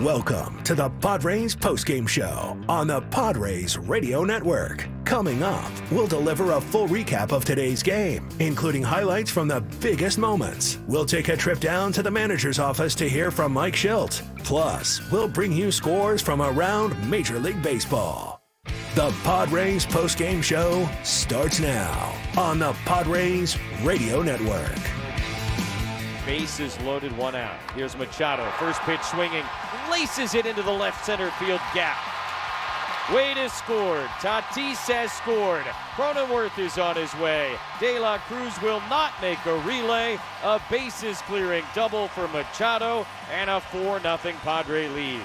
Welcome to the Padres Postgame Show on the Padres Radio Network. Coming up, we'll deliver a full recap of today's game, including highlights from the biggest moments. We'll take a trip down to the manager's office to hear from Mike Shildt. Plus, we'll bring you scores from around Major League Baseball. The Padres Postgame Show starts now on the Padres Radio Network. Bases loaded, one out. Here's Machado, first pitch swinging, laces it into the left center field gap. Wade has scored. Tatis has scored. Cronenworth is on his way. De La Cruz will not make a relay. A bases clearing double for Machado and a 4-0 Padre lead.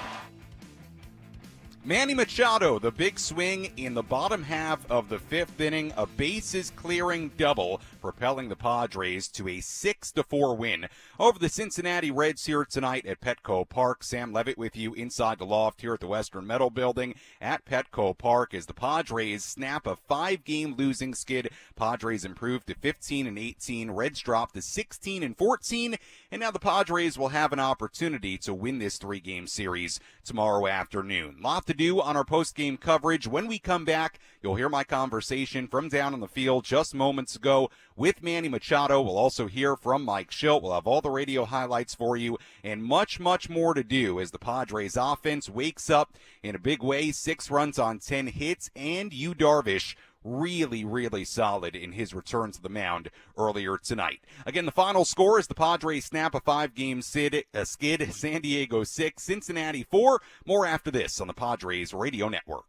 Manny Machado, the big swing in the bottom half of the fifth inning, a bases clearing double, propelling the Padres to a 6-4 win over the Cincinnati Reds here tonight at Petco Park. Sam Levitt with you inside the loft here at the Western Metal Building at Petco Park as the Padres snap a 5-game losing skid. Padres improved to 15-18, Reds dropped to 16-14, and now the Padres will have an opportunity to win this 3-game series tomorrow afternoon. Lot to do on our post-game coverage. When we come back, you'll hear my conversation from down on the field just moments ago with Manny Machado. We'll also hear from Mike Shildt. We'll have all the radio highlights for you and much, much more to do as the Padres offense wakes up in a big way. 6 runs on 10 hits, and Yu Darvish really solid in his return to the mound earlier tonight. Again, the final score is the Padres snap a 5-game skid, San Diego 6, Cincinnati 4. More after this on the Padres Radio Network.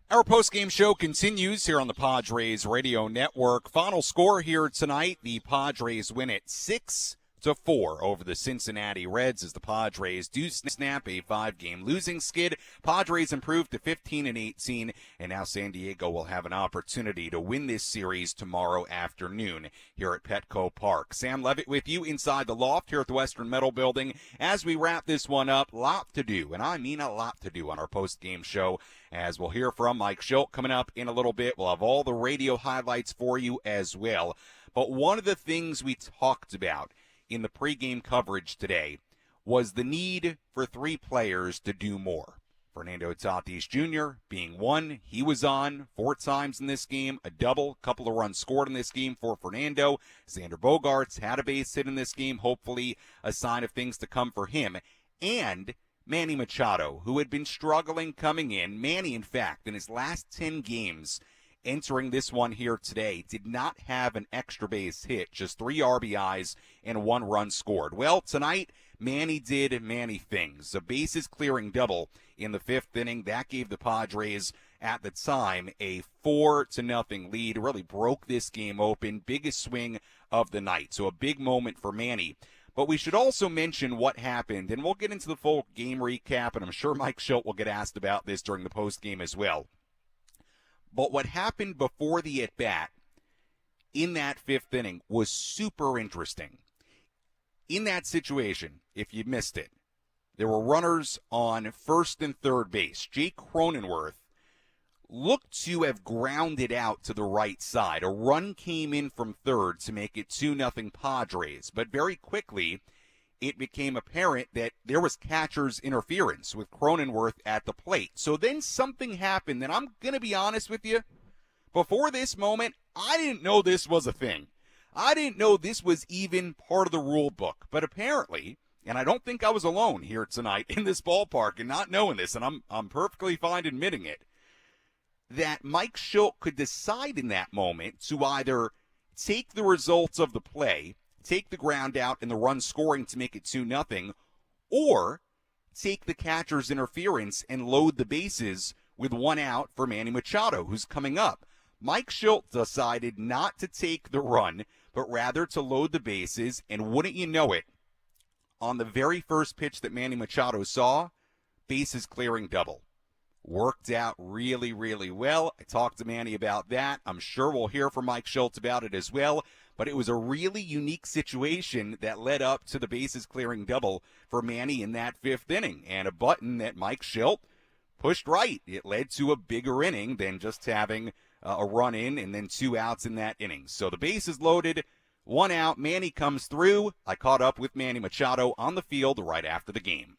Our post-game show continues here on the Padres Radio Network. Final score here tonight, the Padres win it 6-4 4 over the Cincinnati Reds as the Padres do snap a 5-game losing skid. Padres improved to 15-18, and now San Diego will have an opportunity to win this series tomorrow afternoon here at Petco Park. Sam Levitt with you inside the loft here at the Western Metal Building. As we wrap this one up, lot to do, and I mean a lot to do on our post-game show, as we'll hear from Mike Shildt coming up in a little bit. We'll have all the radio highlights for you as well. But one of the things we talked about in the pregame coverage today was the need for 3 players to do more. Fernando Tatis Jr. being one. He was on 4 times in this game, a double, couple of runs scored in this game for Fernando. Xander Bogaerts had a base hit in this game, hopefully a sign of things to come for him. And Manny Machado, who had been struggling coming in. Manny, in fact, in his last 10 games, entering this one here today, did not have an extra base hit, just 3 RBIs and 1 run scored. Well, tonight, Manny did Manny things. A bases clearing double in the 5th inning. That gave the Padres, at the time, a 4-0 lead. Really broke this game open. Biggest swing of the night. So a big moment for Manny. But we should also mention what happened, and we'll get into the full game recap, and I'm sure Mike Shildt will get asked about this during the postgame as well. But what happened before the at-bat in that 5th inning was super interesting. In that situation, if you missed it, there were runners on first and third base. Jake Cronenworth looked to have grounded out to the right side. A run came in from third to make it 2-0 Padres. But very quickly, it became apparent that there was catcher's interference with Cronenworth at the plate. So then something happened, and I'm going to be honest with you. Before this moment, I didn't know this was a thing. I didn't know this was even part of the rule book. But apparently, and I don't think I was alone here tonight in this ballpark and not knowing this, and I'm perfectly fine admitting it, that Mike Shildt could decide in that moment to either take the results of the play, take the ground out and the run scoring to make it 2-0, or take the catcher's interference and load the bases with 1 out for Manny Machado, who's coming up. Mike Shildt decided not to take the run, but rather to load the bases, and wouldn't you know it, on the very first pitch that Manny Machado saw, bases clearing double. Worked out really, really well. I talked to Manny about that. I'm sure we'll hear from Mike Shildt about it as well. But it was a really unique situation that led up to the bases clearing double for Manny in that 5th inning. And a button that Mike Shildt pushed right. It led to a bigger inning than just having a run in and then 2 outs in that inning. So the bases loaded, 1 out. Manny comes through. I caught up with Manny Machado on the field right after the game.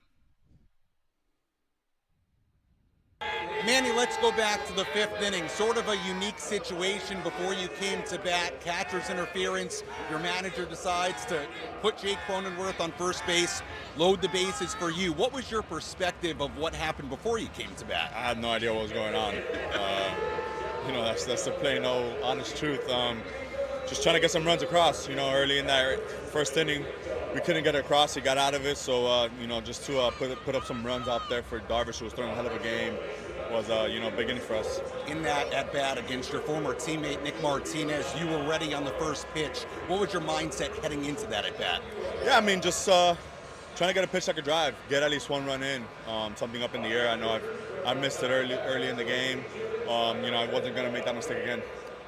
Manny, let's go back to the 5th inning. Sort of a unique situation before you came to bat. Catcher's interference. Your manager decides to put Jake Cronenworth on first base, load the bases for you. What was your perspective of what happened before you came to bat? I had no idea what was going on. That's the plain old honest truth. Just trying to get some runs across. Early in that first inning, we couldn't get across. He got out of it, so just to put up some runs out there for Darvish, who was throwing a hell of a game, was big inning for us. In that at bat against your former teammate Nick Martinez, you were ready on the first pitch. What was your mindset heading into that at bat? Yeah, just trying to get a pitch that could drive, get at least 1 run in, something up in the air. I know I missed it early in the game. I wasn't going to make that mistake again.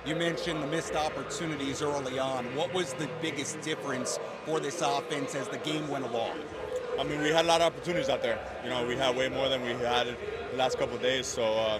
You mentioned the missed opportunities early on. What was the biggest difference for this offense as the game went along? We had a lot of opportunities out there. We had way more than we had the last couple of days. So,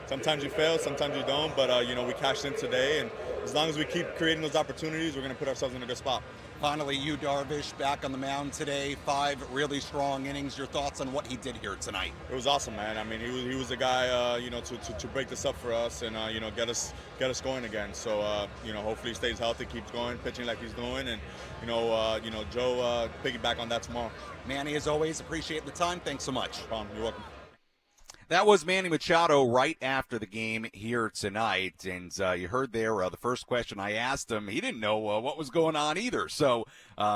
sometimes you fail, sometimes you don't. But, we cashed in today. And as long as we keep creating those opportunities, we're going to put ourselves in a good spot. Finally, you, Darvish, back on the mound today. 5 really strong innings. Your thoughts on what he did here tonight? It was awesome, man. He was the guy, to break this up for us and, get us going again. So, hopefully he stays healthy, keeps going, pitching like he's doing. And, Joe, piggyback on that tomorrow. Manny, as always, appreciate the time. Thanks so much. You're welcome. That was Manny Machado right after the game here tonight. And you heard there the first question I asked him. He didn't know what was going on either. So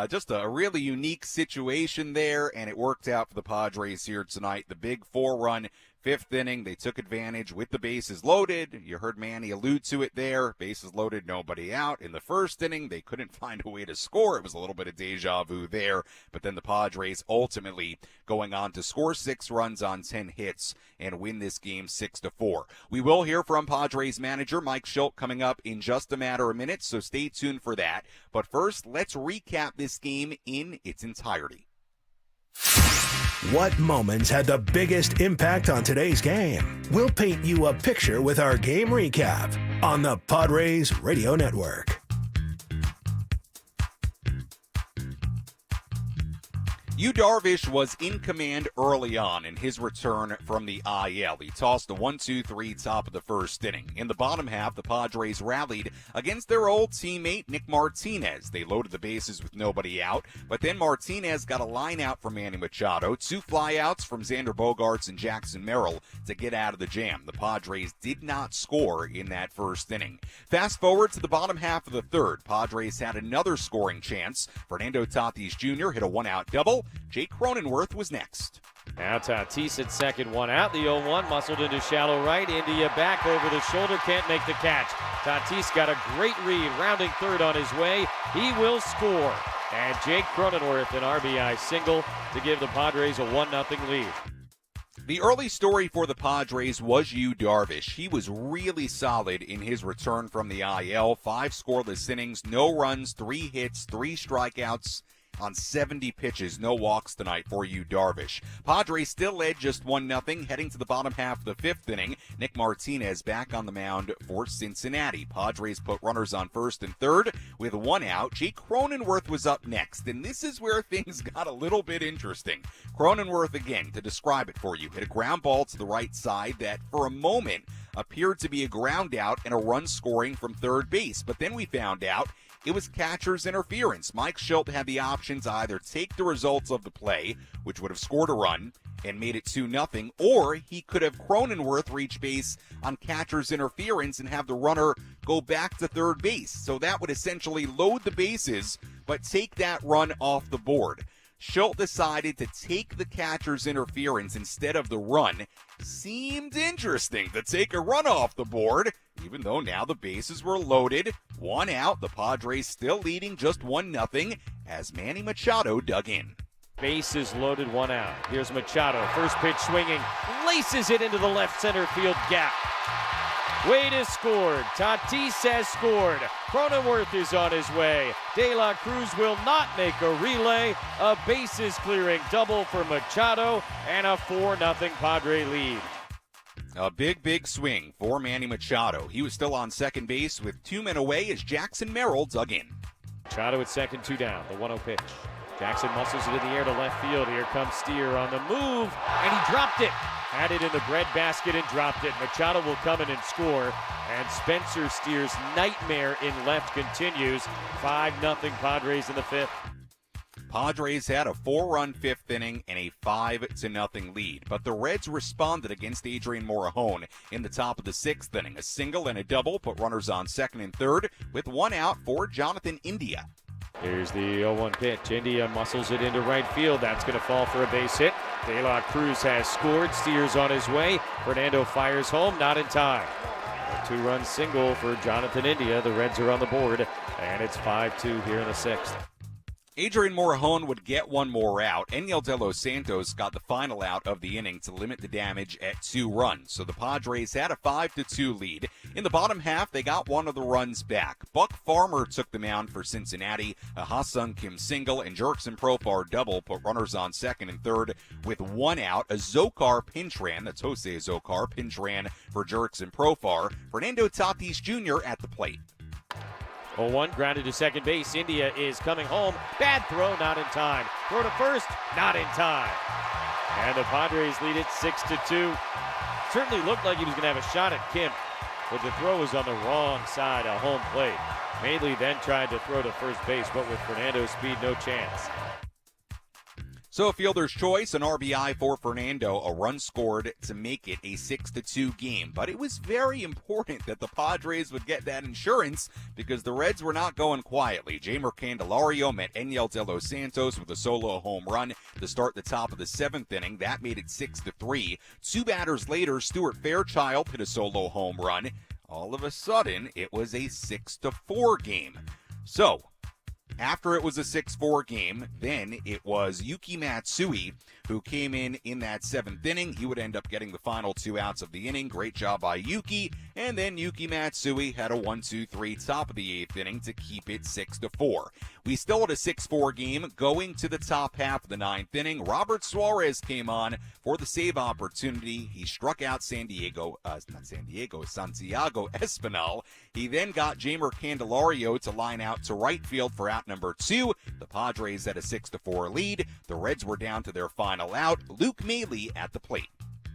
just a really unique situation there, and it worked out for the Padres here tonight. The big 4-run Fifth inning, they took advantage with the bases loaded. You heard Manny allude to it there. Bases loaded, nobody out. In the first inning, they couldn't find a way to score. It was a little bit of deja vu there. But then the Padres ultimately going on to score 6 runs on 10 hits and win this game 6-4. We will hear from Padres manager Mike Shildt coming up in just a matter of minutes, so stay tuned for that. But first, let's recap this game in its entirety. What moments had the biggest impact on today's game? We'll paint you a picture with our game recap on the Padres Radio Network. Yu Darvish was in command early on in his return from the IL. He tossed a 1-2-3 top of the first inning. In the bottom half, the Padres rallied against their old teammate Nick Martinez. They loaded the bases with nobody out, but then Martinez got a line out from Manny Machado, 2 flyouts from Xander Bogaerts and Jackson Merrill to get out of the jam. The Padres did not score in that first inning. Fast forward to the bottom half of the third. Padres had another scoring chance. Fernando Tatis Jr. hit a 1-out double. Jake Cronenworth was next. Now Tatis at second, 1 out. The 0-1 muscled into shallow right. India back over the shoulder, can't make the catch. Tatis got a great read, rounding third on his way. He will score. And Jake Cronenworth an RBI single to give the Padres a 1-0 lead. The early story for the Padres was Yu Darvish. He was really solid in his return from the IL. 5 scoreless innings, no runs, 3 hits, 3 strikeouts on 70 pitches. No walks tonight for Yu Darvish. Padres still led just 1-0 heading to the bottom half of the 5th inning. Nick Martinez back on the mound for Cincinnati. Padres put runners on first and third with 1 out. Jake Cronenworth was up next, and this is where things got a little bit interesting. Cronenworth, again, to describe it for you, hit a ground ball to the right side that for a moment appeared to be a ground out and a run scoring from third base. But then we found out it was catcher's interference. Mike Shildt had the option to either take the results of the play, which would have scored a run and made it 2-0, or he could have Cronenworth reach base on catcher's interference and have the runner go back to third base. So that would essentially load the bases, but take that run off the board. Shildt decided to take the catcher's interference instead of the run. Seemed interesting to take a run off the board, even though now the bases were loaded. 1 out, the Padres still leading just 1-0 as Manny Machado dug in. Bases loaded, 1 out. Here's Machado, first pitch swinging, laces it into the left center field gap. Wade has scored. Tatis has scored. Cronenworth is on his way. De La Cruz will not make a relay. A bases clearing double for Machado and a 4-0 Padre lead. A big swing for Manny Machado. He was still on second base with 2 men away as Jackson Merrill dug in. Machado at second, 2 down. The 1-0 pitch. Jackson muscles it in the air to left field. Here comes Steer on the move, and he dropped it. Had it in the breadbasket and dropped it. Machado will come in and score, and Spencer Steer's nightmare in left continues. 5-0 Padres in the 5th. Padres had a 4-run 5th inning and a 5-0 lead, but the Reds responded against Adrian Morejon in the top of the 6th inning. A single and a double put runners on second and third with 1 out for Jonathan India. Here's the 0-1 pitch. India muscles it into right field. That's going to fall for a base hit. De La Cruz has scored. Steers on his way. Fernando fires home, not in time. A 2-run single for Jonathan India. The Reds are on the board, and it's 5-2 here in the 6th. Adrian Morejon would get 1 more out. Enyel De Los Santos got the final out of the inning to limit the damage at 2 runs. So the Padres had a 5-2 lead. In the bottom half, they got 1 of the runs back. Buck Farmer took the mound for Cincinnati. A Ha-Sung Kim single and Jurickson Profar double put runners on second and third with 1 out. A Zokar pinch ran, that's Jose Zokar, pinch ran for Jurickson Profar. Fernando Tatis Jr. at the plate. 0-1 grounded to second base. India is coming home. Bad throw, not in time. Throw to first, not in time. And the Padres lead it 6-2. Certainly looked like he was going to have a shot at Kim, but the throw was on the wrong side of home plate. Madeley then tried to throw to first base, but with Fernando's speed, no chance. So fielder's choice, an RBI for Fernando, a run scored to make it a 6-2 game. But it was very important that the Padres would get that insurance because the Reds were not going quietly. Jeimer Candelario met Enyel De Los Santos with a solo home run to start the top of the 7th inning. That made it 6-3. 2 batters later, Stuart Fairchild hit a solo home run. All of a sudden, it was a 6-4 game. So, after it was a 6-4 game, then it was Yuki Matsui who came in that 7th inning. He would end up getting the final 2 outs of the inning. Great job by Yuki. And then Yuki Matsui had a 1-2-3 top of the 8th inning to keep it 6-4. We still had a 6-4 game going to the top half of the 9th inning. Robert Suarez came on for the save opportunity. He struck out Santiago Espinal. He then got Jeimer Candelario to line out to right field for out number 2. The Padres had a 6-4 lead. The Reds were down to their final out. Luke Maile at the plate.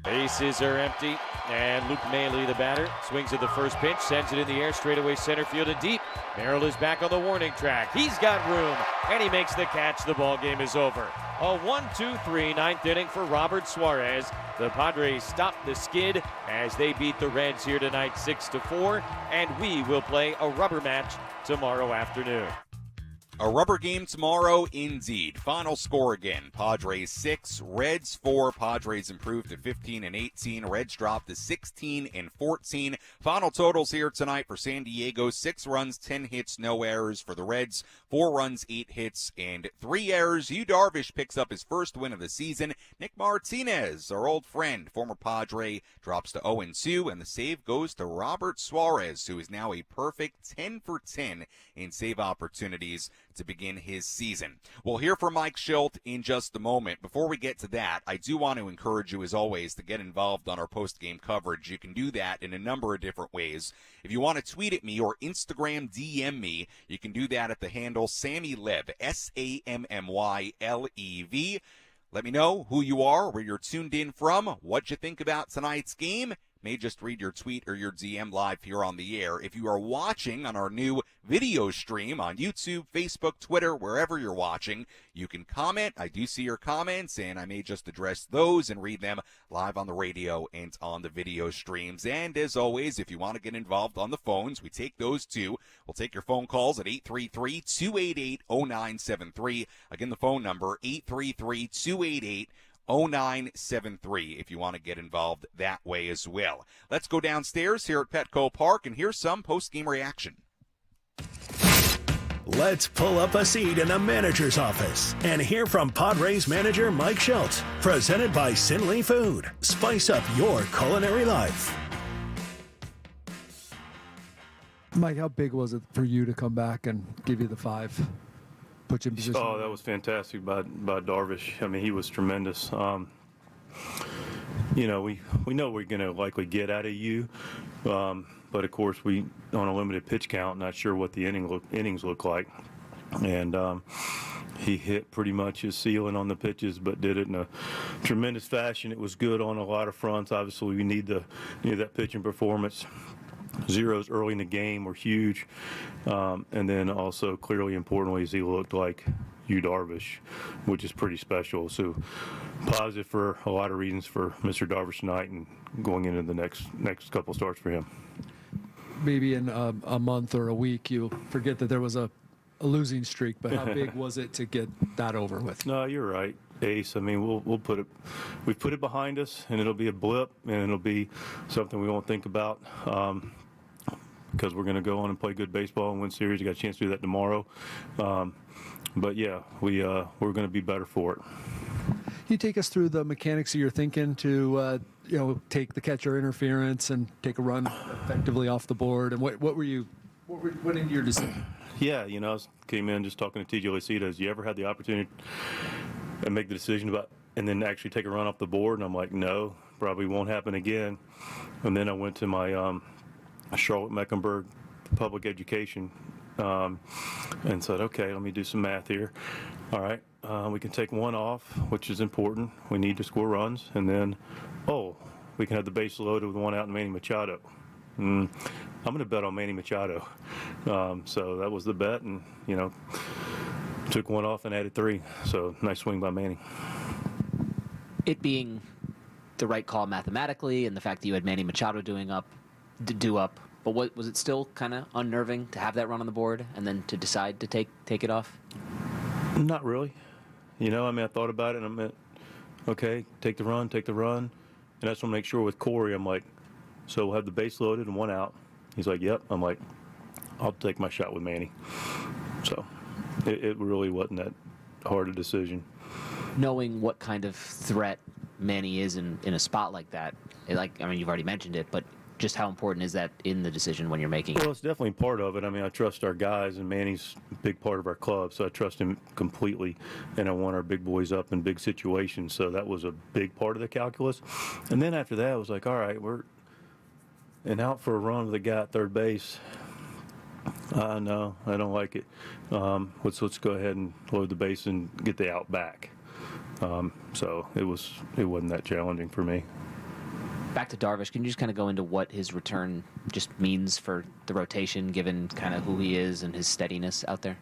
Bases are empty, and Luke Maile, the batter, swings at the first pitch, sends it in the air, straightaway center field and deep. Merrill is back on the warning track. He's got room, and he makes the catch. The ball game is over. A 1-2-3 9th inning for Robert Suarez. The Padres stop the skid as they beat the Reds here tonight 6-4, and we will play a rubber match tomorrow afternoon. A rubber game tomorrow, indeed. Final score again. Padres 6, Reds 4. Padres improved to 15-18. Reds dropped to 16-14. Final totals here tonight for San Diego: 6 runs, 10 hits, no errors. For the Reds, 4 runs, 8 hits, and 3 errors. Yu Darvish picks up his first win of the season. Nick Martinez, our old friend, former Padre, drops to 0-2, and the save goes to Robert Suarez, who is now a perfect 10 for 10 in save opportunities to begin his season. We'll hear from Mike Shildt in just a moment. Before we get to that, I do want to encourage you, as always, to get involved on our post-game coverage. You can do that in a number of different ways. If you want to tweet at me or Instagram DM me, you can do that at the handle SammyLev, SammyLev. Let me know who you are, where you're tuned in from, what you think about tonight's game. May just read your tweet or your DM live here on the air. If you are watching on our new video stream on YouTube, Facebook, Twitter, wherever you're watching, you can comment. I do see your comments, and I may just address those and read them live on the radio and on the video streams. And as always, if you want to get involved on the phones, we take those too. We'll take your phone calls at 833-288-0973. Again, the phone number, 833-288-0973, if you want to get involved that way as well. Let's go downstairs here at Petco Park and hear some post-game reaction. Let's pull up a seat in the manager's office and hear from Padres manager Mike Shildt. Presented by Sinley Food. Spice up your culinary life. Mike, how big was it for you to come back and give you the 5? Put you in position? Oh, that was fantastic by Darvish. I mean, he was tremendous. We know we're going to likely get out of you, but of course we on a limited pitch count, not sure what the innings look like, and he hit pretty much his ceiling on the pitches, but did it in a tremendous fashion. It was good on a lot of fronts. Obviously, we need that pitching performance. Zeros early in the game were huge, and then also clearly importantly is he looked like Yu Darvish, which is pretty special. So positive for a lot of reasons for Mr. Darvish tonight and going into the next couple starts for him. Maybe in a month or a week you'll forget that there was a losing streak, but how big was it to get that over with? No, you're right, Ace. I mean, we've put it behind us, and it'll be a blip, and it'll be something we won't think about. Because we're going to go on and play good baseball and win series. You got a chance to do that tomorrow. But yeah, we're going to be better for it. Can you take us through the mechanics of your thinking to take the catcher interference and take a run effectively off the board? And what went into your decision? Yeah, I came in just talking to TJ Lecitas. You ever had the opportunity to make the decision about and then actually take a run off the board? And I'm like, no, probably won't happen again. And then I went to my Charlotte Mecklenburg public education and said, okay, let me do some math here. All right, we can take one off, which is important. We need to score runs. And then, we can have the base loaded with one out and Manny Machado. I'm going to bet on Manny Machado. So that was the bet. And, took one off and added 3. So nice swing by Manny. It being the right call mathematically, and the fact that you had Manny Machado due up, but was it still kind of unnerving to have that run on the board and then to decide to take it off? Not really. I thought about it and I meant, okay, take the run. And that's when I make sure with Corey, I'm like, so we'll have the base loaded and 1 out. He's like, yep. I'm like, I'll take my shot with Manny. So it really wasn't that hard a decision. Knowing what kind of threat Manny is in a spot like that, you've already mentioned it, but just how important is that in the decision when you're making it? Well, it's definitely part of it. I trust our guys, and Manny's a big part of our club, so I trust him completely, and I want our big boys up in big situations, so that was a big part of the calculus. And then after that, I was like, all right, we're out for a run with a guy at third base. No, I don't like it. Let's go ahead and load the base and get the out back. So it wasn't that challenging for me. Back to Darvish, can you just kind of go into what his return just means for the rotation, given kind of who he is and his steadiness out there?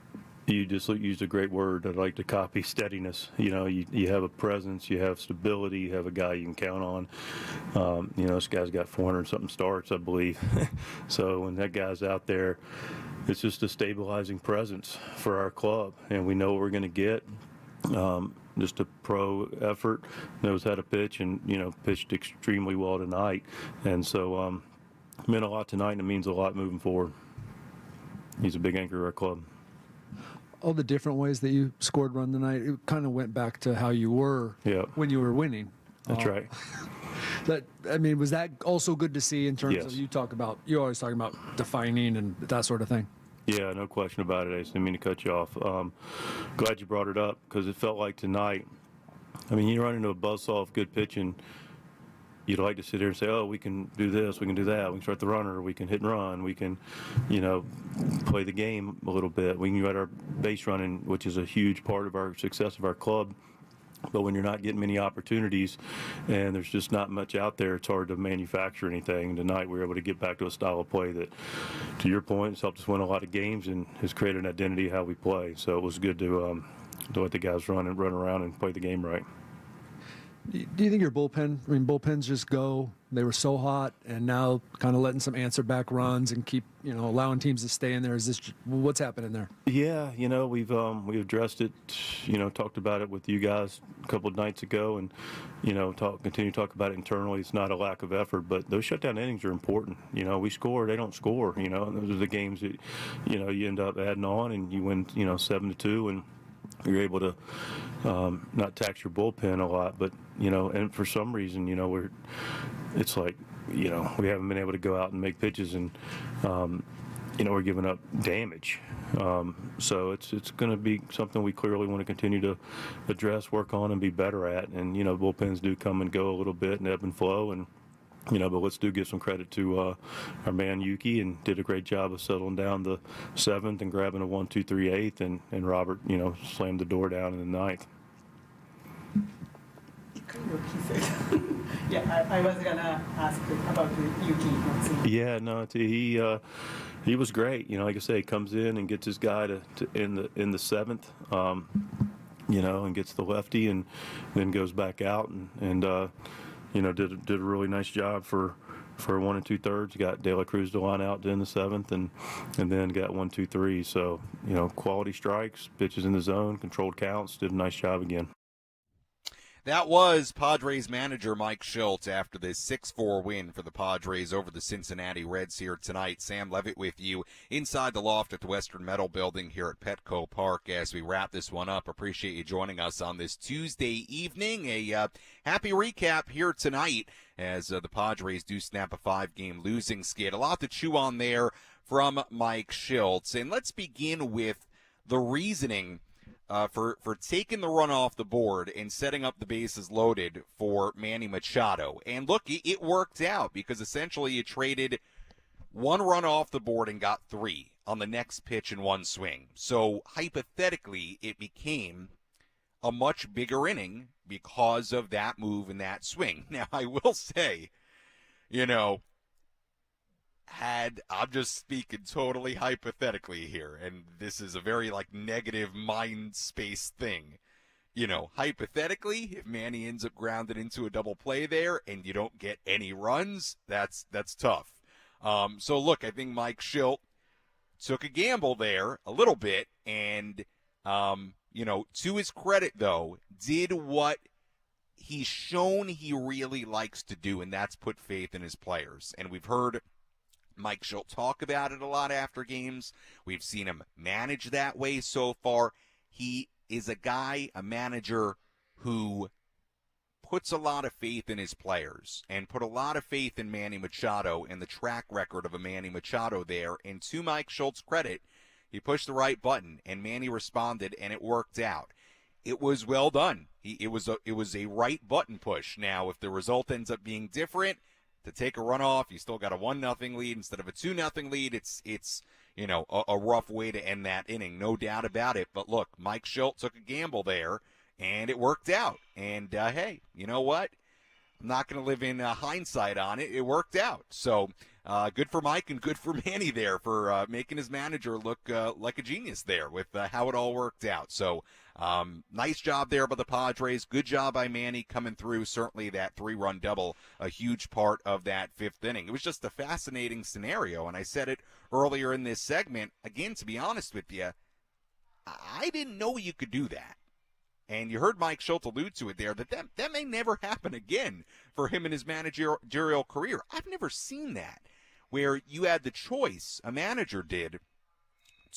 You just used a great word. I'd like to copy steadiness. You have a presence, you have stability, you have a guy you can count on. This guy's got 400-something starts, I believe. So when that guy's out there, it's just a stabilizing presence for our club, and we know what we're going to get. Just a pro effort, knows how to pitch, and pitched extremely well tonight. And so meant a lot tonight, and it means a lot moving forward. He's a big anchor of our club. All the different ways that you scored run tonight, it kind of went back to how you were when you were winning. That's right. Was that also good to see in terms Yes. of you're always talking about defining and that sort of thing? Yeah, no question about it, Ace. I didn't mean to cut you off. Glad you brought it up, because it felt like tonight, you run into a buzzsaw of good pitching, you'd like to sit here and say, oh, we can do this, we can do that, we can start the runner, we can hit and run, we can, play the game a little bit. We can get our base running, which is a huge part of our success of our club. But when you're not getting many opportunities and there's just not much out there, it's hard to manufacture anything. Tonight we were able to get back to a style of play that, to your point, has helped us win a lot of games and has created an identity of how we play. So it was good to let the guys run around and play the game right. Do you think your bullpen, bullpens just go, they were so hot, and now kind of letting some answer back runs and keep, allowing teams to stay in there? What's happening there? Yeah, we've addressed it, talked about it with you guys a couple of nights ago, and, continue to talk about it internally. It's not a lack of effort, but those shutdown innings are important. We score, they don't score, and those are the games that, you end up adding on and you win, 7-2, and you're able to not tax your bullpen a lot, but and for some reason, it's like, we haven't been able to go out and make pitches, and we're giving up damage. So it's going to be something we clearly want to continue to address, work on, and be better at. And bullpens do come and go a little bit and ebb and flow, and but let's give some credit to our man Yuki, and did a great job of settling down the 7th and grabbing a 1-2-3 8th, and Robert, slammed the door down in the 9th. Yeah, I was gonna ask about Yuki. Yeah, no, he was great. Like I say, he comes in and gets his guy to in the 7th, and gets the lefty, and then goes back out and did a really nice job for 1 2/3. Got De La Cruz to line out in the 7th, and then got 1-2-3. So quality strikes, pitches in the zone, controlled counts. Did a nice job again. That was Padres manager Mike Shildt after this 6-4 win for the Padres over the Cincinnati Reds here tonight. Sam Levitt with you inside the loft at the Western Metal Building here at Petco Park as we wrap this one up. Appreciate you joining us on this Tuesday evening. A happy recap here tonight as the Padres do snap a 5-game losing skid. A lot to chew on there from Mike Shildt. And let's begin with the reasoning for taking the run off the board and setting up the bases loaded for Manny Machado. And look, it worked out, because essentially you traded 1 run off the board and got 3 on the next pitch in 1 swing. So hypothetically, it became a much bigger inning because of that move and that swing. Now, I will say, I'm just speaking totally hypothetically here, and this is a very negative mind space thing. Hypothetically, if Manny ends up grounded into a double play there and you don't get any runs, that's tough. So look, I think Mike Shildt took a gamble there a little bit, and to his credit though, did what he's shown he really likes to do, and that's put faith in his players. And we've heard Mike Shildt talk about it a lot after games. We've seen him manage that way so far. He is a manager who puts a lot of faith in his players and put a lot of faith in Manny Machado and the track record of a Manny Machado there. And to Mike Shildt's credit, he pushed the right button and Manny responded and it worked out. It was well done. It was a right button push. Now, if the result ends up being different, to take a runoff, you still got a 1-0 lead instead of a 2-0 lead. It's a rough way to end that inning, no doubt about it. But look, Mike Shildt took a gamble there, and it worked out. And hey, you know what? I'm not going to live in hindsight on it. It worked out. So good for Mike and good for Manny there for making his manager look like a genius there with how it all worked out. So nice job there by the Padres. Good job by Manny coming through. Certainly that 3-run double, a huge part of that fifth inning. It was just a fascinating scenario, and I said it earlier in this segment. Again, to be honest with you, I didn't know you could do that. And you heard Mike Shildt allude to it there, that may never happen again for him in his managerial career. I've never seen that, where you had the choice, a manager did,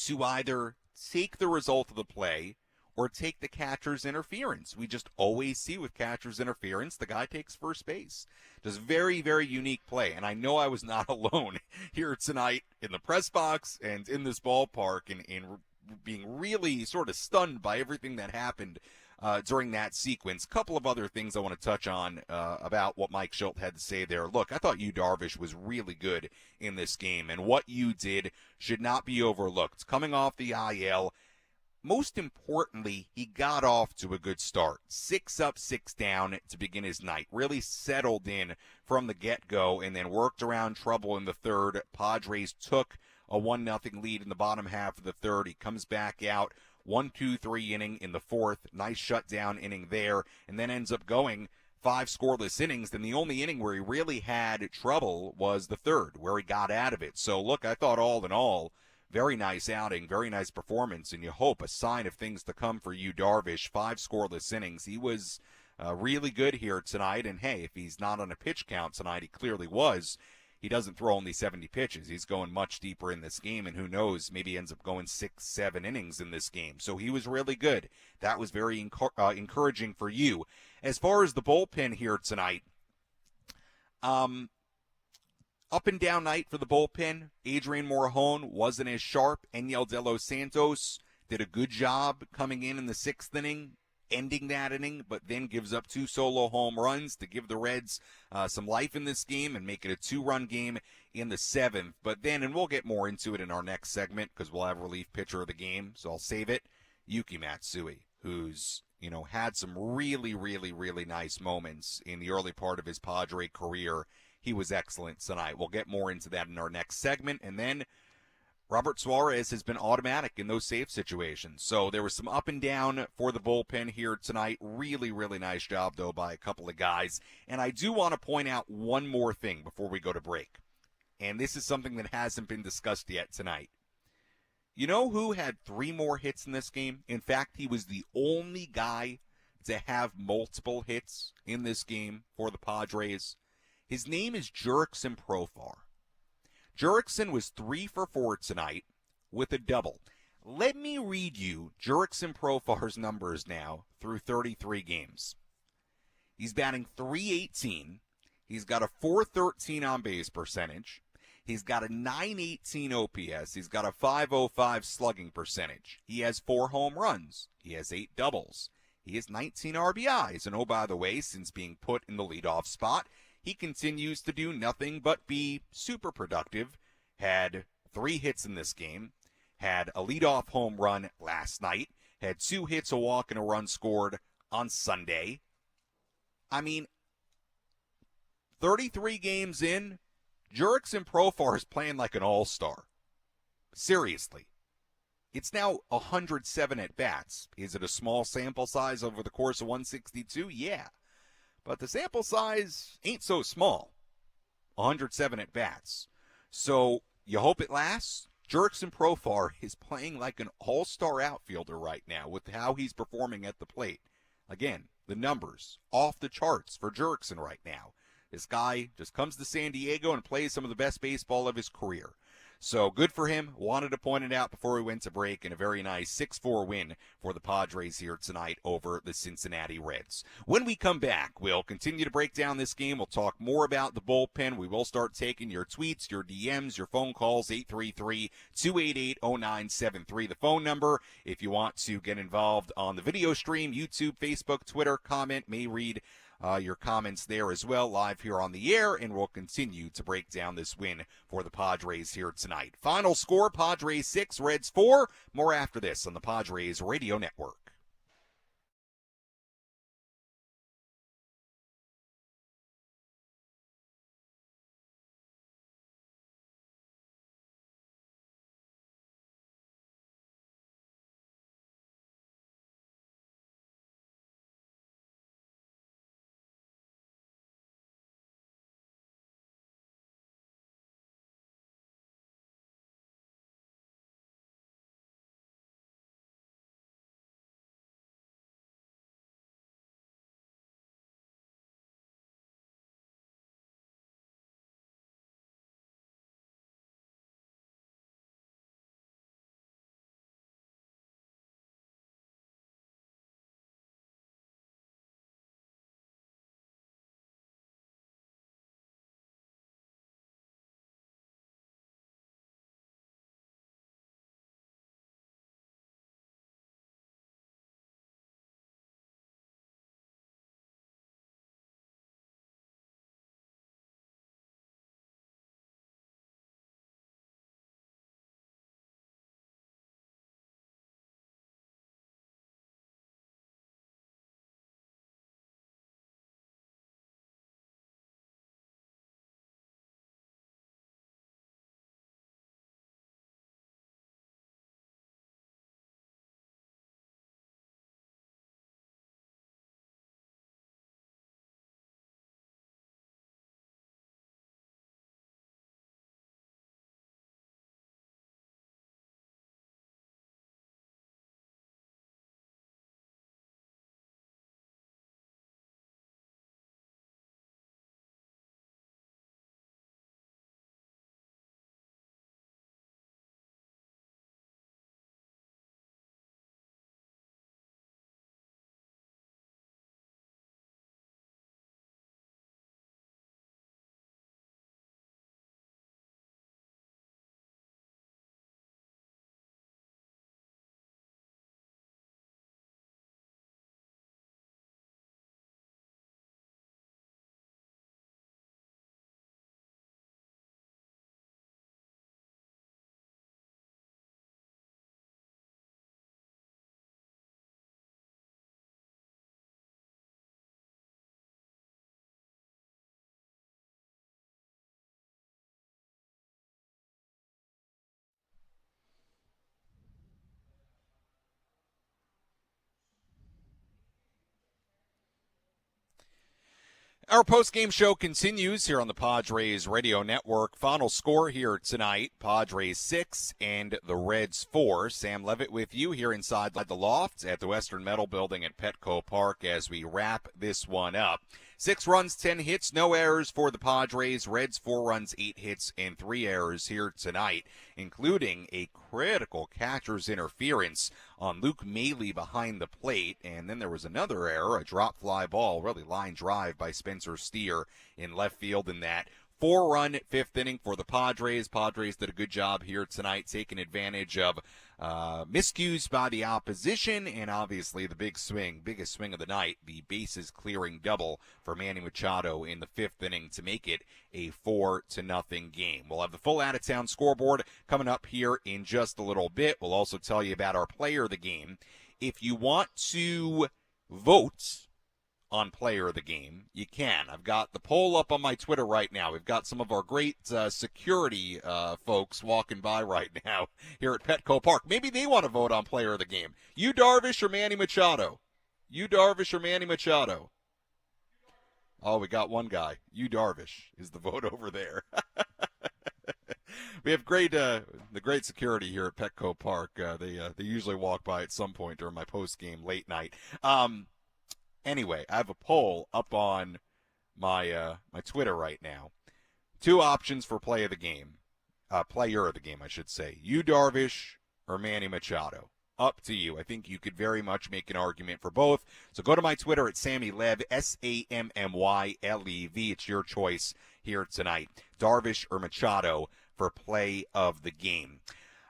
to either take the result of the play or take the catcher's interference. We just always see with catcher's interference, the guy takes first base. Just very, very unique play. And I know I was not alone here tonight in the press box and in this ballpark and being really sort of stunned by everything that happened during that sequence. Couple of other things I want to touch on about what Mike Shildt had to say there. Look, I thought Yu Darvish was really good in this game, and what you did should not be overlooked. Coming off the IL, most importantly, he got off to a good start. 6 up, 6 down to begin his night. Really settled in from the get-go and then worked around trouble in the third. Padres took a 1-0 lead in the bottom half of the third. He comes back out, 1-2-3 inning in the fourth. Nice shutdown inning there, and then ends up going 5 scoreless innings. Then the only inning where he really had trouble was the third, where he got out of it. So, look, I thought all in all, very nice outing, very nice performance, and you hope a sign of things to come for Yu Darvish. 5 scoreless innings. He was really good here tonight, and hey, if he's not on a pitch count tonight, he clearly was. He doesn't throw only 70 pitches. He's going much deeper in this game, and who knows, maybe he ends up going 6-7 innings in this game. So he was really good. That was very encouraging for you. As far as the bullpen here tonight, up and down night for the bullpen. Adrian Morejon wasn't as sharp. Enyel De Los Santos did a good job coming in the 6th inning, ending that inning, but then gives up 2 solo home runs to give the Reds some life in this game and make it a 2-run game in the 7th. But then, and we'll get more into it in our next segment because we'll have relief pitcher of the game, so I'll save it, Yuki Matsui, who's had some really, really, really nice moments in the early part of his Padre career. He was excellent tonight. We'll get more into that in our next segment. And then Robert Suarez has been automatic in those save situations. So there was some up and down for the bullpen here tonight. Really, really nice job, though, by a couple of guys. And I do want to point out one more thing before we go to break. And this is something that hasn't been discussed yet tonight. You know who had 3 more hits in this game? In fact, he was the only guy to have multiple hits in this game for the Padres. His name is Jurickson Profar. Jurickson was 3 for 4 tonight with a double. Let me read you Jurickson Profar's numbers now through 33 games. He's batting .318. He's got a .413 on-base percentage. He's got a .918 OPS. He's got a .505 slugging percentage. He has 4 home runs. He has 8 doubles. He has 19 RBIs. And oh, by the way, since being put in the leadoff spot, he continues to do nothing but be super productive. Had 3 hits in this game. Had a leadoff home run last night. Had 2 hits, a walk, and a run scored on Sunday. I mean, 33 games in, Jurickson Profar is playing like an all-star. Seriously. It's now 107 at-bats. Is it a small sample size over the course of 162? Yeah. But the sample size ain't so small. 107 at-bats. So you hope it lasts? Jurickson Profar is playing like an all-star outfielder right now with how he's performing at the plate. Again, the numbers off the charts for Jurickson right now. This guy just comes to San Diego and plays some of the best baseball of his career. So good for him. Wanted to point it out before we went to break, and a very nice 6-4 win for the Padres here tonight over the Cincinnati Reds. When we come back, we'll continue to break down this game. We'll talk more about the bullpen. We will start taking your tweets, your DMs, your phone calls, 833-288-0973. The phone number, if you want to get involved on the video stream, YouTube, Facebook, Twitter, comment, may read your comments there as well, live here on the air, and we'll continue to break down this win for the Padres here tonight. Final score, Padres 6, Reds 4. More after this on the Padres Radio Network. Our post-game show continues here on the Padres Radio Network. Final score here tonight, Padres 6 and the Reds 4. Sam Levitt with you here inside the loft at the Western Metal Building at Petco Park as we wrap this one up. 6 runs, 10 hits, no errors for the Padres. Reds 4 runs, 8 hits, and 3 errors here tonight, including a critical catcher's interference on Luke Maile behind the plate. And then there was another error, a drop fly ball, really line drive by Spencer Steer in left field in that 4-run fifth inning for the Padres. Padres did a good job here tonight, taking advantage of miscues by the opposition, and obviously the biggest swing of the night, the bases clearing double for Manny Machado in the fifth inning to make it a 4-0 game. We'll have the full out-of-town scoreboard coming up here in just a little bit. We'll also tell you about our player of the game. If you want to vote on player of the game, you can. I've got the poll up on my Twitter right now. We've got some of our great security folks walking by right now here at Petco Park. Maybe they want to vote on player of the game. Yu Darvish or Manny Machado? Yu Darvish or Manny Machado? Oh, we got one guy. Yu Darvish is the vote over there. We have the great security here at Petco Park. They usually walk by at some point during my post-game late night. Anyway, I have a poll up on my Twitter right now. 2 options for player of the game, I should say. Yu Darvish or Manny Machado. Up to you. I think you could very much make an argument for both. So go to my Twitter at Sammy Lev, SammyLev. It's your choice here tonight. Darvish or Machado for play of the game.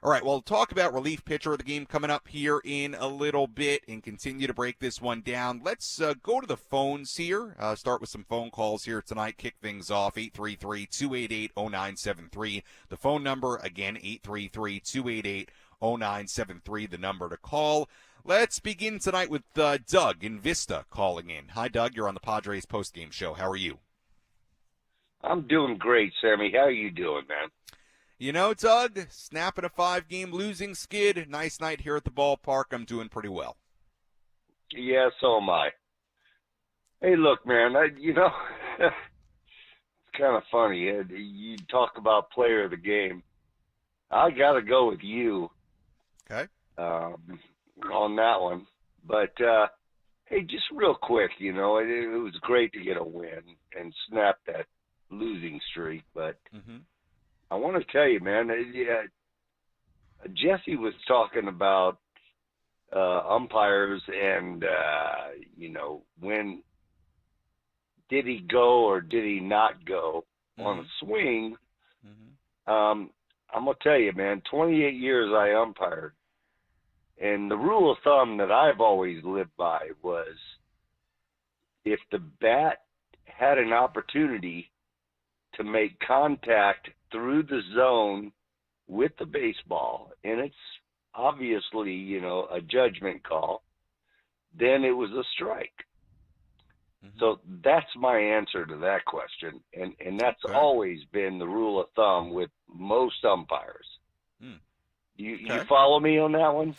All right, well, talk about relief pitcher of the game coming up here in a little bit and continue to break this one down. Let's go to the phones here. Start with some phone calls here tonight. Kick things off, 833-288-0973. The phone number, again, 833-288-0973, the number to call. Let's begin tonight with Doug in Vista calling in. Hi, Doug. You're on the Padres postgame show. How are you? I'm doing great, Sammy. How are you doing, man? You know, Doug, snapping a 5-game losing skid. Nice night here at the ballpark. I'm doing pretty well. Yeah, so am I. Hey, look, man, it's kind of funny. You talk about player of the game. I got to go with you. Okay. On that one. But, hey, just real quick, it was great to get a win and snap that losing streak. But I want to tell you, man, Jesse was talking about umpires and, when did he go or did he not go on a swing. I'm going to tell you, man, 28 years I umpired. And the rule of thumb that I've always lived by was if the bat had an opportunity to make contact through the zone with the baseball, and it's obviously, a judgment call, then it was a strike. So that's my answer to that question. And that's always been the rule of thumb with most umpires. You follow me on that one?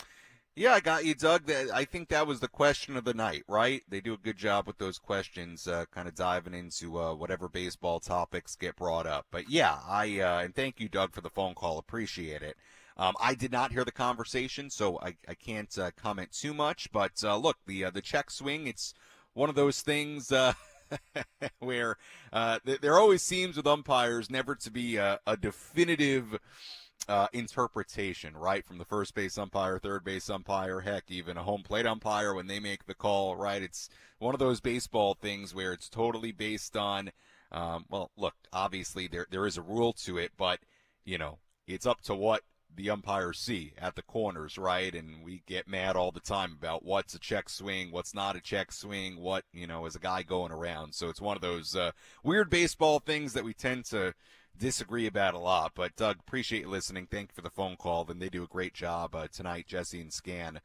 Yeah, I got you, Doug. I think that was the question of the night, right? They do a good job with those questions, kind of diving into whatever baseball topics get brought up. But yeah, and thank you, Doug, for the phone call. Appreciate it. I did not hear the conversation, so I can't comment too much. But look, the check swing, it's one of those things where there always seems with umpires never to be a definitive interpretation, right? From the first base umpire, third base umpire, heck, even a home plate umpire when they make the call, right? It's one of those baseball things where it's totally based on, well, look, obviously there is a rule to it, but, it's up to what the umpires see at the corners, right? And we get mad all the time about what's a check swing, what's not a check swing, what, is a guy going around. So it's one of those weird baseball things that we tend to disagree about a lot. But Doug, appreciate you listening. Thank you for the phone call. And they do a great job tonight, Jesse and Scan,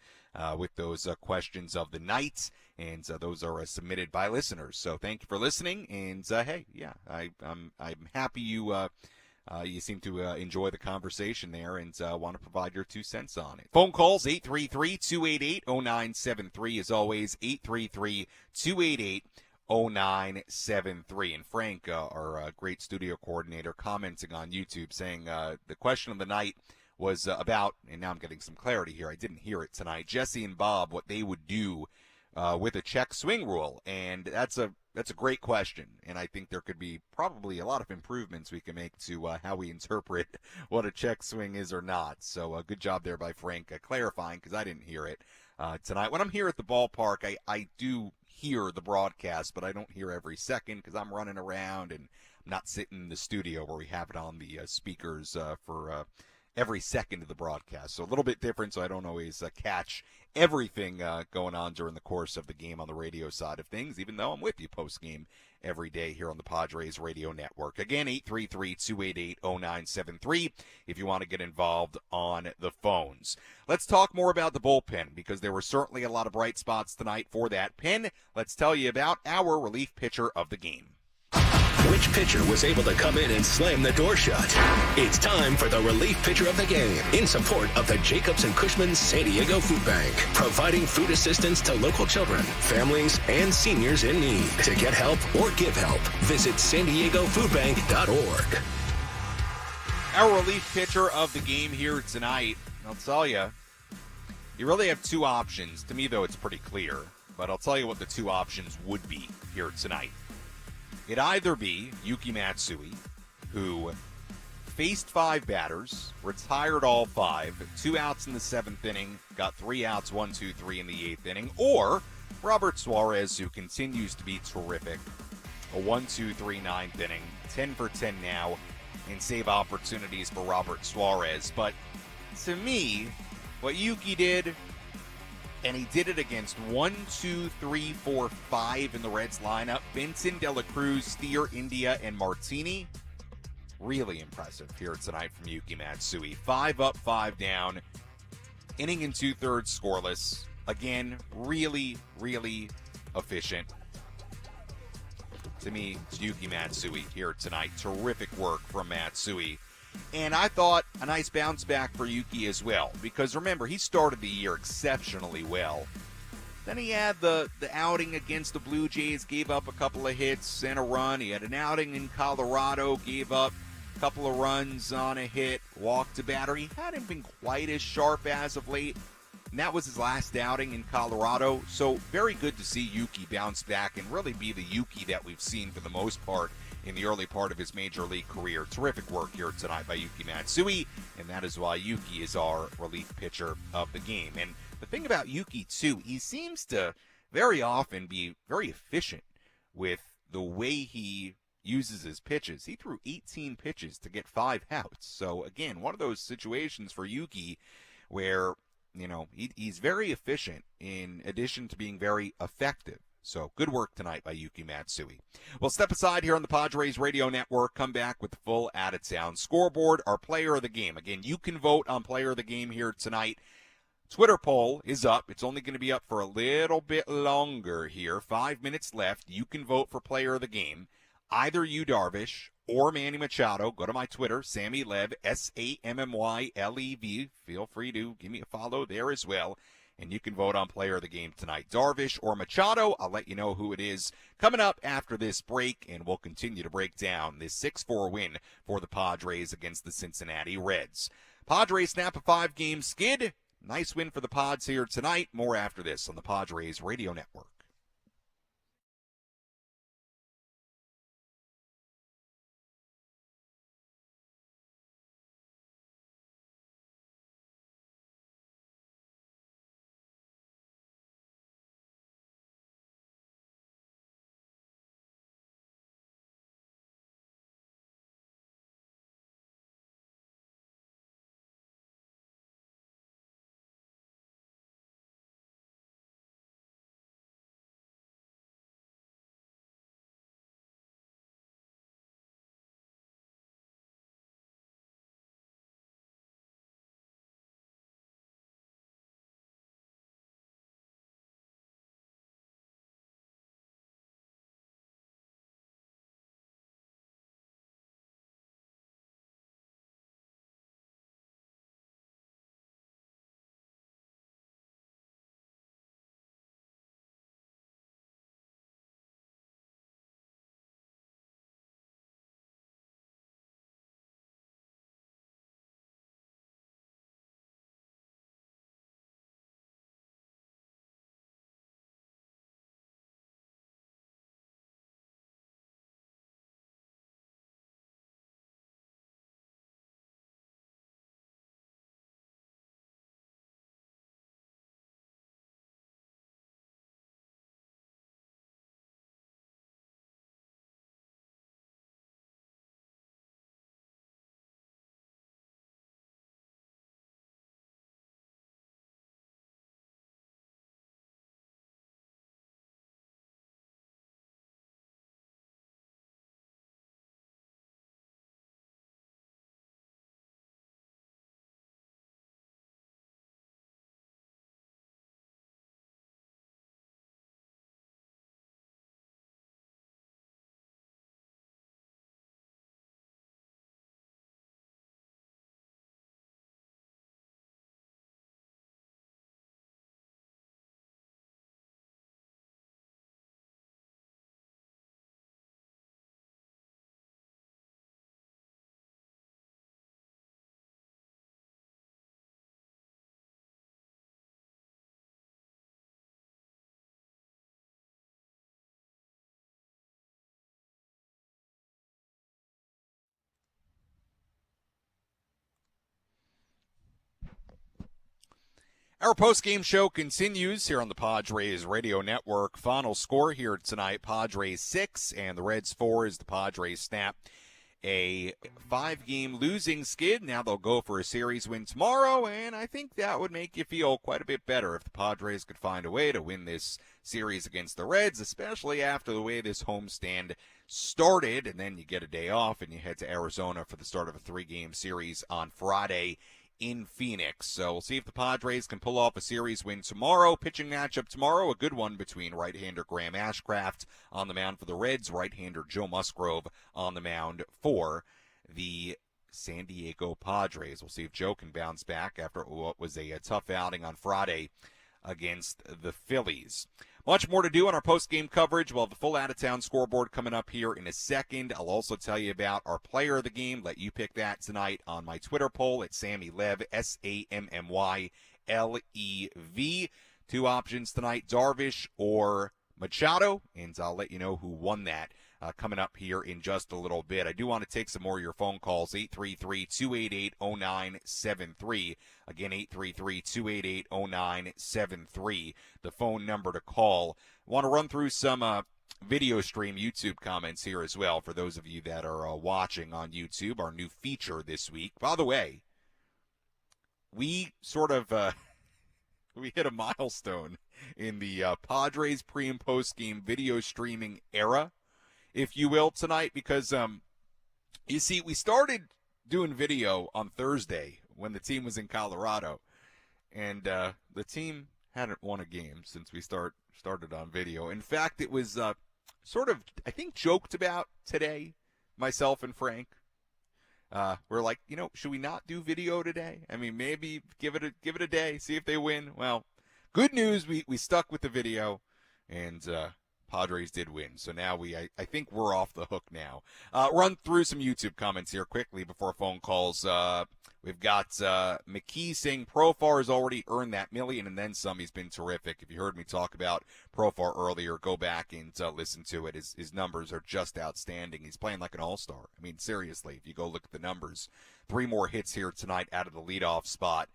with those questions of the night, and those are submitted by listeners. So thank you for listening. And hey, yeah, I'm happy you seem to enjoy the conversation there and want to provide your 2 cents on it. Phone calls 833-288-0973 as always, 833-288-0973. And Frank, our great studio coordinator, commenting on YouTube saying the question of the night was about, and now I'm getting some clarity here, I didn't hear it tonight, Jesse and Bob, what they would do with a check swing rule. And that's a great question, and I think there could be probably a lot of improvements we can make to how we interpret what a check swing is or not. So good job there by Frank clarifying, because I didn't hear it tonight. When I'm here at the ballpark, I do hear the broadcast, but I don't hear every second because I'm running around and I'm not sitting in the studio where we have it on the speakers for every second of the broadcast. So a little bit different, so I don't always catch everything going on during the course of the game on the radio side of things, even though I'm with you post-game every day here on the Padres Radio Network. Again, 833-288-0973 if you want to get involved on the phones. Let's talk more about the bullpen because there were certainly a lot of bright spots tonight for that pen. Let's tell you about our relief pitcher of the game. Which pitcher was able to come in and slam the door shut? It's time for the relief pitcher of the game in support of the Jacobs and Cushman San Diego Food Bank, providing food assistance to local children, families, and seniors in need. To get help or give help, visit SanDiegoFoodBank.org. Our relief pitcher of the game here tonight, I'll tell you, you really have two options. To me, though, it's pretty clear, but I'll tell you what the two options would be here tonight. It'd either be Yuki Matsui, who faced 5 batters, retired all 5, 2 outs in the 7th inning, got 3 outs, 1, 2, 3 in the 8th inning, or Robert Suarez, who continues to be terrific. A 1, 2, 3, 9th inning, 10 for 10 now, and save opportunities for Robert Suarez. But to me, what Yuki did, and he did it against 1, 2, 3, 4, 5 in the Reds lineup. Benson, De La Cruz, Steer, India, and Martini. Really impressive here tonight from Yuki Matsui. 5 up, 5 down. Inning and 2/3 scoreless. Again, really, really efficient. To me, it's Yuki Matsui here tonight. Terrific work from Matsui. And I thought a nice bounce back for Yuki as well. Because remember, he started the year exceptionally well. Then he had the outing against the Blue Jays, gave up a couple of hits and a run. He had an outing in Colorado, gave up a couple of runs on a hit, walked a batter. He hadn't been quite as sharp as of late. And that was his last outing in Colorado. So very good to see Yuki bounce back and really be the Yuki that we've seen for the most part in the early part of his major league career. Terrific work here tonight by Yuki Matsui, and that is why Yuki is our relief pitcher of the game. And the thing about Yuki, too, he seems to very often be very efficient with the way he uses his pitches. He threw 18 pitches to get 5 outs. So, again, one of those situations for Yuki where, you know, he's very efficient in addition to being very effective. So good work tonight by Yuki Matsui. We'll step aside here on the Padres Radio Network, come back with the full out-of-town scoreboard, our player of the game. Again, you can vote on player of the game here tonight. Twitter poll is up. It's only going to be up for a little bit longer here. 5 minutes left. You can vote for player of the game. Either Yu Darvish or Manny Machado. Go to my Twitter, Sammy Lev, SAMMYLEV. Feel free to give me a follow there as well. And you can vote on player of the game tonight. Darvish or Machado, I'll let you know who it is coming up after this break, and we'll continue to break down this 6-4 win for the Padres against the Cincinnati Reds. Padres snap a 5-game skid. Nice win for the Pods here tonight. More after this on the Padres Radio Network. Our post-game show continues here on the Padres Radio Network. Final score here tonight, Padres 6 and the Reds 4 as the Padres snap a 5-game losing skid. Now they'll go for a series win tomorrow, and I think that would make you feel quite a bit better if the Padres could find a way to win this series against the Reds, especially after the way this homestand started. And then you get a day off and you head to Arizona for the start of a 3-game series on Friday in Phoenix. So we'll see if the Padres can pull off a series win tomorrow. Pitching matchup tomorrow, a good one between right-hander Graham Ashcraft on the mound for the Reds, right-hander Joe Musgrove on the mound for the San Diego Padres. We'll see if Joe can bounce back after what was a tough outing on Friday against the Phillies. Much more to do on our post-game coverage. We'll have the full out-of-town scoreboard coming up here in a second. I'll also tell you about our player of the game. Let you pick that tonight on my Twitter poll at Sammy Lev, SAMMYLEV. 2 options tonight, Darvish or Machado, and I'll let you know who won that coming up here in just a little bit. I do want to take some more of your phone calls, 833-288-0973. Again, 833-288-0973, the phone number to call. I want to run through some video stream YouTube comments here as well for those of you that are watching on YouTube, our new feature this week. By the way, we sort of we hit a milestone in the Padres pre- and post-game video streaming era, if you will, tonight, because you see, we started doing video on Thursday when the team was in Colorado, and the team hadn't won a game since we started on video. In fact, it was sort of, I think, joked about today, myself and Frank. We're like, should we not do video today? I mean, maybe give it a day, see if they win. Well, good news, we stuck with the video, and Padres did win. So now I think we're off the hook now. Run through some YouTube comments here quickly before phone calls. We've got McKee saying Profar has already earned that $1 million and then some. He's been terrific. If you heard me talk about Profar earlier, go back and listen to it. His numbers are just outstanding. He's playing like an all-star. I mean, seriously, if you go look at the numbers. 3 more hits here tonight out of the leadoff spot.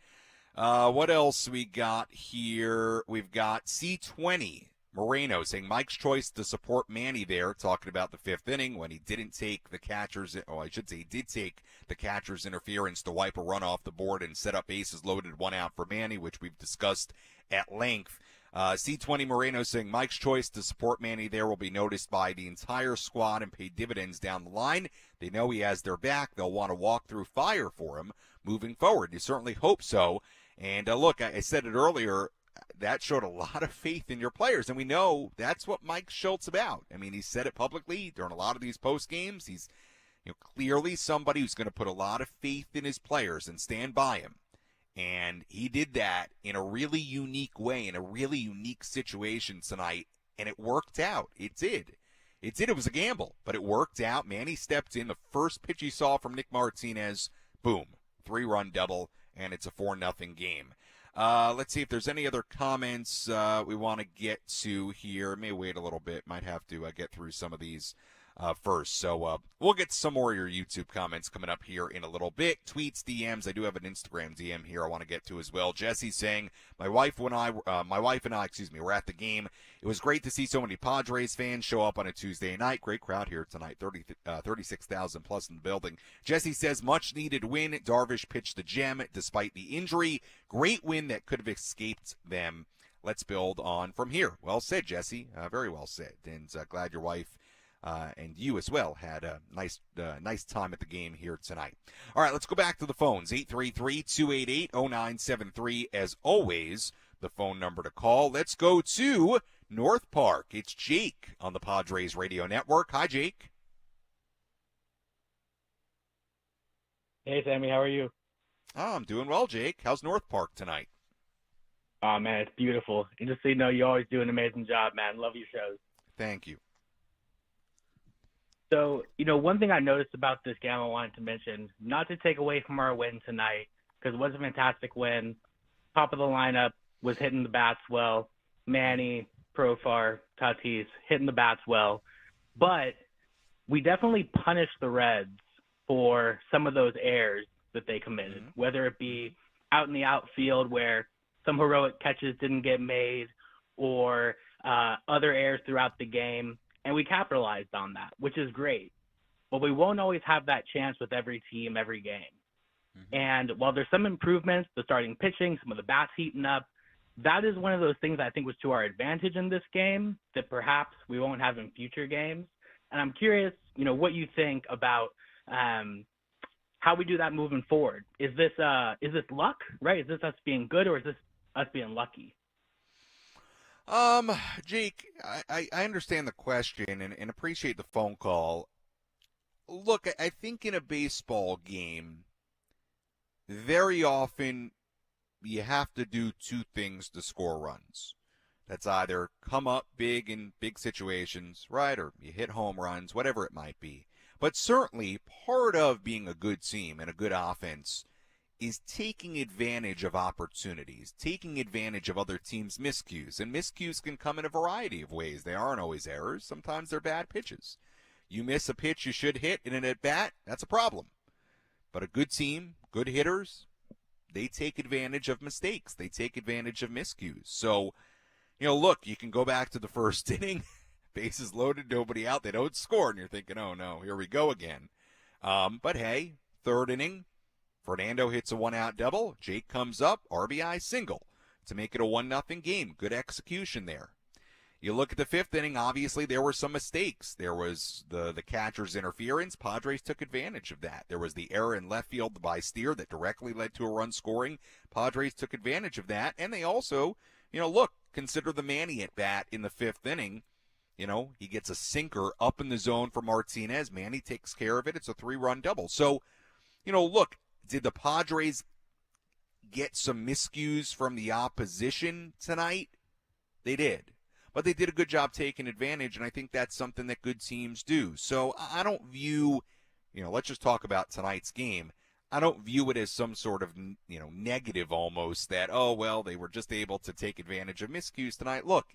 What else we got here? We've got C20. Moreno saying Mike's choice to support Manny there, talking about the 5th inning when he didn't take the catcher's, he did take the catcher's interference to wipe a run off the board and set up bases loaded, 1 out for Manny, which we've discussed at length. C20 Moreno saying Mike's choice to support Manny there will be noticed by the entire squad and pay dividends down the line. They know he has their back. They'll want to walk through fire for him moving forward. You certainly hope so. And look, I said it earlier, that showed a lot of faith in your players, and we know that's what Mike Shilt's about. I mean, he said it publicly during a lot of these post games. He's clearly somebody who's going to put a lot of faith in his players and stand by him. And he did that in a really unique way, in a really unique situation tonight, and it worked out. It did. It was a gamble, but it worked out. Manny stepped in. The first pitch he saw from Nick Martinez, boom, 3-run double, and it's a 4-0 game. Let's see if there's any other comments we want to get to here. May wait a little bit. Might have to get through some of these first. So we'll get some more of your YouTube comments coming up here in a little bit. Tweets, DMs. I do have an Instagram DM here I want to get to as well. Jesse saying, my wife and I, were at the game. It was great to see so many Padres fans show up on a Tuesday night. Great crowd here tonight. 36,000 plus in the building. Jesse says, much needed win. Darvish pitched the gem despite the injury. Great win that could have escaped them. Let's build on from here. Well said, Jesse. Very well said. And glad your wife and you as well had a nice time at the game here tonight. All right, let's go back to the phones. 833-288-0973. As always, the phone number to call. Let's go to North Park. It's Jake on the Padres Radio Network. Hi, Jake. Hey, Sammy. How are you? Oh, I'm doing well, Jake. How's North Park tonight? Oh, man, it's beautiful. And just so you know, you always do an amazing job, man. Love your shows. Thank you. So, one thing I noticed about this game I wanted to mention, not to take away from our win tonight, because it was a fantastic win. Top of the lineup was hitting the bats well. Manny, Profar, Tatis hitting the bats well. But we definitely punished the Reds for some of those errors that they committed, whether it be out in the outfield where some heroic catches didn't get made or other errors throughout the game, and we capitalized on that, which is great. But we won't always have that chance with every team, every game. And while there's some improvements, the starting pitching, some of the bats heating up, that is one of those things I think was to our advantage in this game that perhaps we won't have in future games. And I'm curious, what you think about how we do that moving forward. Is this luck, right? Is this us being good, or is this us being lucky? Jake, I understand the question and appreciate the phone call. Look, I think in a baseball game, very often you have to do two things to score runs. That's either come up big in big situations, right, or you hit home runs, whatever it might be. But certainly part of being a good team and a good offense is taking advantage of opportunities, taking advantage of other teams' miscues. And miscues can come in a variety of ways. They aren't always errors. Sometimes they're bad pitches. You miss a pitch you should hit in an at-bat, that's a problem. But a good team, good hitters, they take advantage of mistakes. They take advantage of miscues. So, look, you can go back to the first inning, bases loaded, nobody out, they don't score, and you're thinking, oh, no, here we go again. But, hey, third inning, Fernando hits a one-out double. Jake comes up, RBI single to make it a 1-0 game. Good execution there. You look at the fifth inning, obviously there were some mistakes. There was the catcher's interference. Padres took advantage of that. There was the error in left field by Steer that directly led to a run scoring. Padres took advantage of that. And they also, consider the Manny at bat in the fifth inning. He gets a sinker up in the zone for Martinez. Manny takes care of it. It's a 3-run double. So, look, did the Padres get some miscues from the opposition tonight? They did. But they did a good job taking advantage, and I think that's something that good teams do. So I don't view, let's just talk about tonight's game. I don't view it as some sort of, negative almost that, oh, well, they were just able to take advantage of miscues tonight. Look,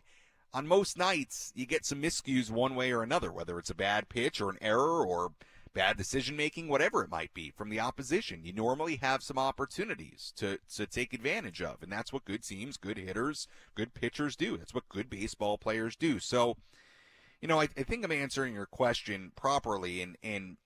on most nights, you get some miscues one way or another, whether it's a bad pitch or an error or bad decision-making, whatever it might be, from the opposition. You normally have some opportunities to take advantage of, and that's what good teams, good hitters, good pitchers do. That's what good baseball players do. So, I think I'm answering your question properly, and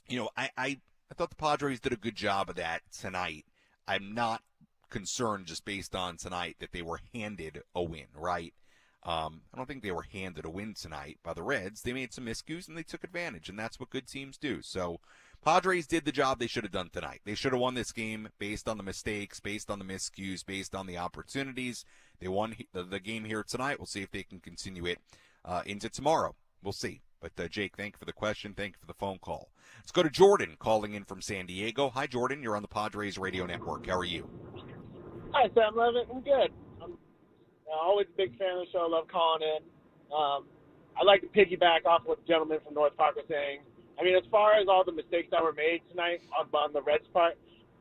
I thought the Padres did a good job of that tonight. I'm not concerned just based on tonight that they were handed a win, right? I don't think they were handed a win tonight by the Reds. They made some miscues, and they took advantage, and that's what good teams do. So Padres did the job they should have done tonight. They should have won this game based on the mistakes, based on the miscues, based on the opportunities. They won the game here tonight. We'll see if they can continue it into tomorrow. We'll see. But, Jake, thank you for the question. Thank you for the phone call. Let's go to Jordan calling in from San Diego. Hi, Jordan. You're on the Padres Radio Network. How are you? Hi, Sam Levitt. I'm good. Always a big fan of the show. Love calling in. I'd like to piggyback off what the gentleman from North Park was saying. As far as all the mistakes that were made tonight on the Reds' part,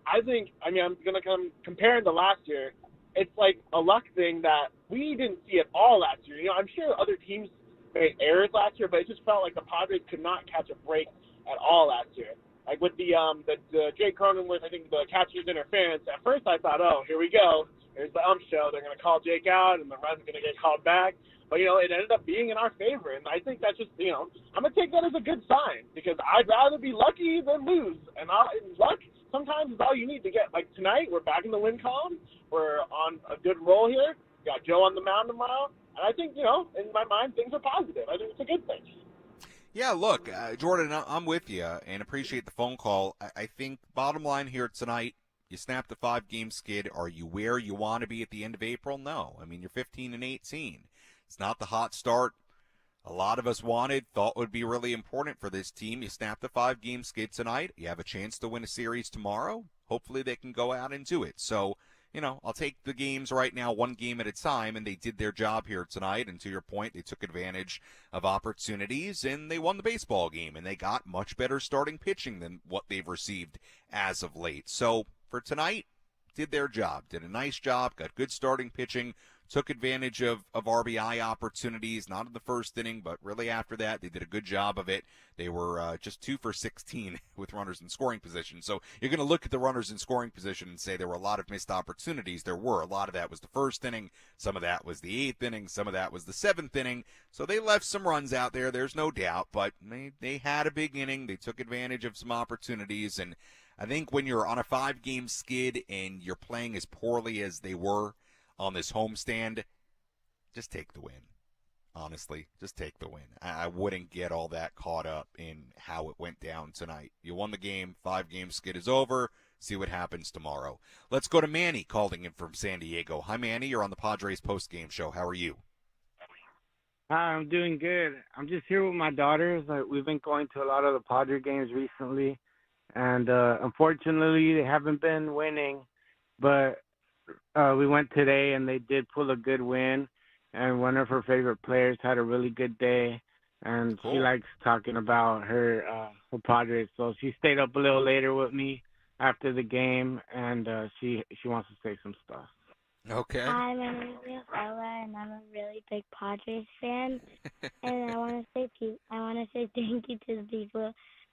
I'm going to come comparing to last year. It's like a luck thing that we didn't see at all last year. I'm sure other teams made errors last year, but it just felt like the Padres could not catch a break at all last year. Like with the Jake Cronenworth, I think the catcher's interference, at first I thought, oh, here we go. Here's the show. They're going to call Jake out, and the run's going to get called back. But, it ended up being in our favor. And I think that's just, I'm going to take that as a good sign because I'd rather be lucky than lose. And luck sometimes is all you need to get. Like tonight, we're back in the win column. We're on a good roll here. Got Joe on the mound tomorrow. And I think, in my mind, things are positive. I think it's a good thing. Yeah, look, Jordan, I'm with you and appreciate the phone call. I think bottom line here tonight, you snapped the 5-game skid. Are you where you want to be at the end of April? No. You're 15-18. It's not the hot start a lot of us thought would be really important for this team. You snapped the 5-game skid tonight. You have a chance to win a series tomorrow. Hopefully they can go out and do it. So, I'll take the games right now one game at a time, and they did their job here tonight. And to your point, they took advantage of opportunities, and they won the baseball game, and they got much better starting pitching than what they've received as of late. So, for tonight, did their job, did a nice job, got good starting pitching, took advantage of RBI opportunities, not in the first inning, but really after that, they did a good job of it. They were just 2 for 16 with runners in scoring position. So you're going to look at the runners in scoring position and say there were a lot of missed opportunities. There were. A lot of that was the first inning. Some of that was the 8th inning. Some of that was the 7th inning. So they left some runs out there, there's no doubt, but they had a big inning. They took advantage of some opportunities, and I think when you're on a 5-game skid and you're playing as poorly as they were on this homestand, just take the win. Honestly, just take the win. I wouldn't get all that caught up in how it went down tonight. You won the game. 5-game skid is over. See what happens tomorrow. Let's go to Manny calling in from San Diego. Hi, Manny. You're on the Padres postgame show. How are you? Hi, I'm doing good. I'm just here with my daughters. We've been going to a lot of the Padre games recently, and unfortunately they haven't been winning, but we went today and they did pull a good win, and one of her favorite players had a really good day, and Cool. she likes talking about her Padres, so she stayed up a little later with me after the game, and she wants to say some stuff. Okay. Hi, my name is Rafaela, and I'm a really big Padres fan. And I want to say thank you to the people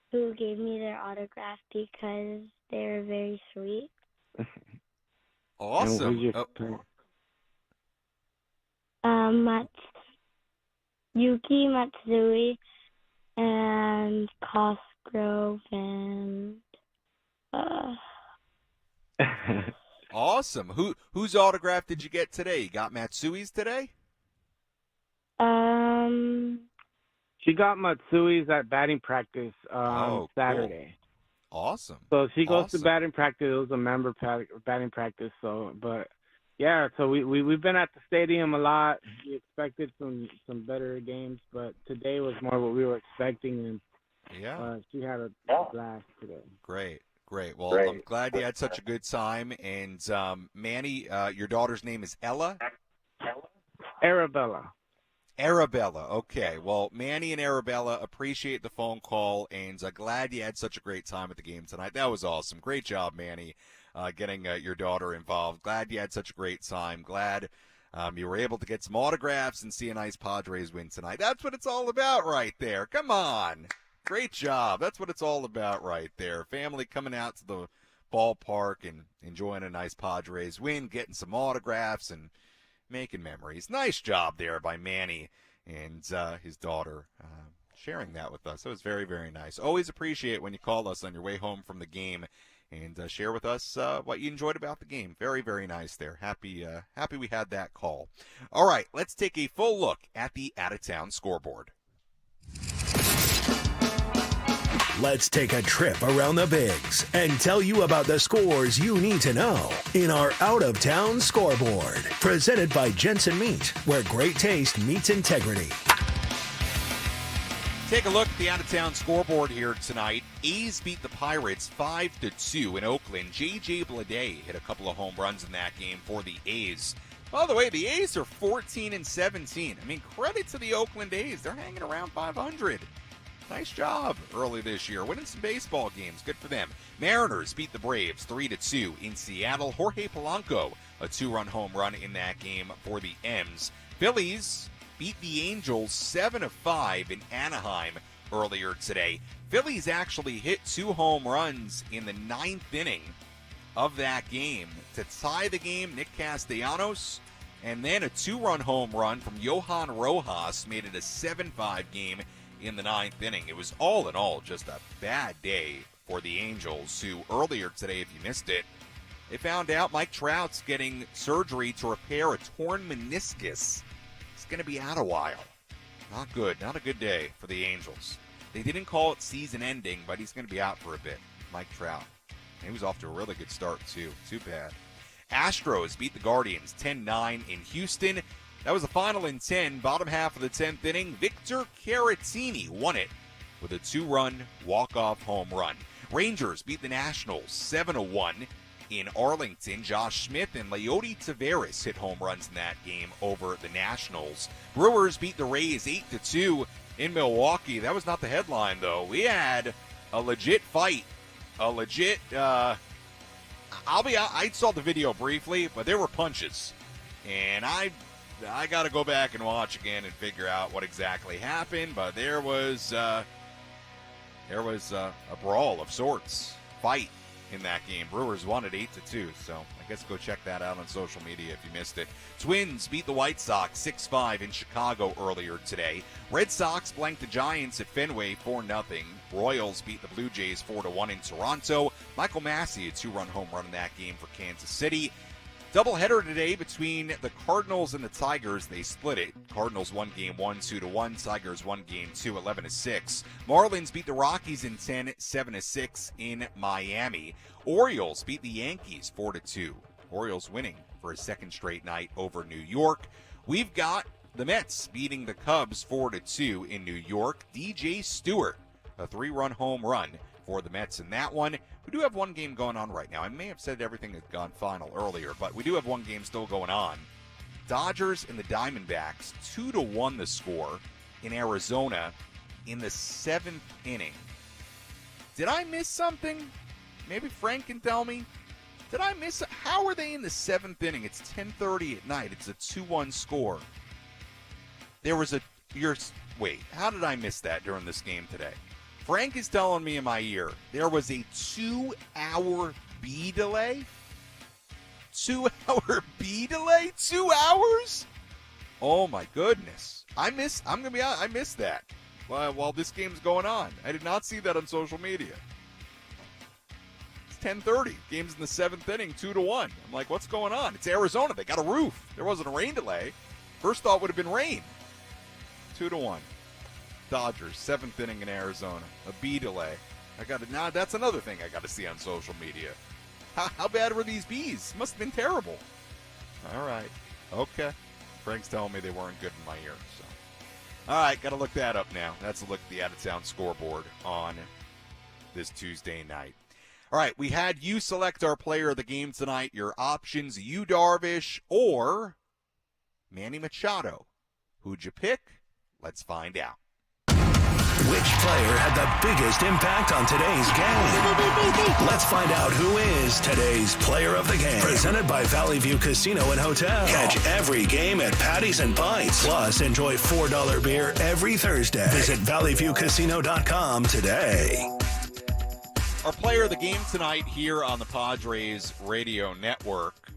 who gave me their autograph because they were very sweet. Awesome. Yuki, Matsui, and Cosgrove, and Awesome. Whose autograph did you get today? You got Matsui's today? She got Matsui's at batting practice Cool. Saturday. Awesome. So she goes to Awesome. batting practice. It was a member batting practice. So, but yeah, so we've been at the stadium a lot. We expected some better games, but today was more what we were expecting, and Yeah. she had a blast today. Great. Well, I'm glad you had such a good time. And Manny, your daughter's name is Ella? Arabella. Okay. Well, Manny and Arabella appreciate the phone call, and glad you had such a great time at the game tonight. That was awesome. Great job, Manny, getting your daughter involved. Glad you had such a great time. Glad you were able to get some autographs and see a nice Padres win tonight. That's what it's all about right there. Come on. Great job. That's what it's all about right there. Family coming out to the ballpark and enjoying a nice Padres win, getting some autographs and making memories. Nice job there by Manny and his daughter sharing that with us. That was very, very nice. Always appreciate when you call us on your way home from the game and share with us what you enjoyed about the game. Very, very nice there. Happy we had that call. All right, let's take a full look at the out-of-town scoreboard. Let's take a trip around the Bigs and tell you about the scores you need to know in our out-of-town scoreboard. Presented by Jensen Meat, where great taste meets integrity. Take a look at the out-of-town scoreboard here tonight. A's beat the Pirates 5-2 in Oakland. J.J. Bleday hit a couple of home runs in that game for the A's. By the way, the A's are 14-17. I mean, credit to the Oakland A's. They're hanging around 500. Nice job early this year, winning some baseball games. Good for them. Mariners beat the Braves 3-2 in Seattle. Jorge Polanco, a 2-run home run in that game for the M's. Phillies beat the Angels 7-5 in Anaheim earlier today. Phillies actually hit 2 home runs in the 9th inning of that game to tie the game. Nick Castellanos, and then a 2-run home run from Johan Rojas made it a 7-5 game in the 9th inning. It was all in all just a bad day for the Angels, who earlier today, if you missed it, they found out Mike Trout's getting surgery to repair a torn meniscus. He's going to be out a while. Not good. Not a good day for the Angels. They didn't call it season ending, but he's going to be out for a bit. Mike Trout. He was off to a really good start, too. Too bad. Astros beat the Guardians 10-9 in Houston. That was the final in 10, bottom half of the 10th inning. Victor Caratini won it with a 2-run walk-off home run. Rangers beat the Nationals 7-1 in Arlington. Josh Smith and Leody Taveras hit home runs in that game over the Nationals. Brewers beat the Rays 8-2 in Milwaukee. That was not the headline, though. We had a legit fight. A legit, I saw the video briefly, but there were punches. And I got to go back and watch again and figure out what exactly happened. But there was a brawl of sorts, fight in that game. Brewers won it 8-2. So I guess go check that out on social media if you missed it. Twins beat the White Sox 6-5 in Chicago earlier today. Red Sox blanked the Giants at Fenway 4-0. Royals beat the Blue Jays 4-1 in Toronto. Michael Massey, a 2-run home run in that game for Kansas City. Doubleheader today between the Cardinals and the Tigers. They split it. Cardinals won game 1, 2-1. Tigers won game 2, 11-6. Marlins beat the Rockies in 10, 7-6 in Miami. Orioles beat the Yankees 4-2. Orioles winning for a second straight night over New York. We've got the Mets beating the Cubs 4-2 in New York. DJ Stewart, a 3-run home run for the Mets in that one. We do have one game going on right now. I may have said everything had gone final earlier, but we do have one game still going on. Dodgers and the Diamondbacks, 2-1 the score in Arizona in the 7th inning. Did I miss something? Maybe Frank can tell me. Did I miss it? How are they in the 7th inning? It's 10:30 at night. It's a 2-1 score. There was wait, how did I miss that during this game today? Frank is telling me in my ear there was a 2-hour B delay. 2-hour B delay? 2 hours? Oh my goodness! I'm gonna be honest, I missed that while this game's going on. I did not see that on social media. It's 10:30. Game's in the 7th inning, 2-1. I'm like, what's going on? It's Arizona. They got a roof. There wasn't a rain delay. First thought would have been rain. 2-1. Dodgers, 7th inning in Arizona. A B delay. Now that's another thing I got to see on social media. How bad were these Bs? Must have been terrible. All right. Okay. Frank's telling me they weren't good in my ear. So, all right, got to look that up now. That's a look at the out-of-town scoreboard on this Tuesday night. All right, we had you select our player of the game tonight. Your options, Yu Darvish or Manny Machado. Who'd you pick? Let's find out. Which player had the biggest impact on today's game? Let's find out who is today's player of the game. Presented by Valley View Casino and Hotel. Catch every game at Patties and Pints. Plus, enjoy $4 beer every Thursday. Visit valleyviewcasino.com today. Our player of the game tonight here on the Padres Radio Network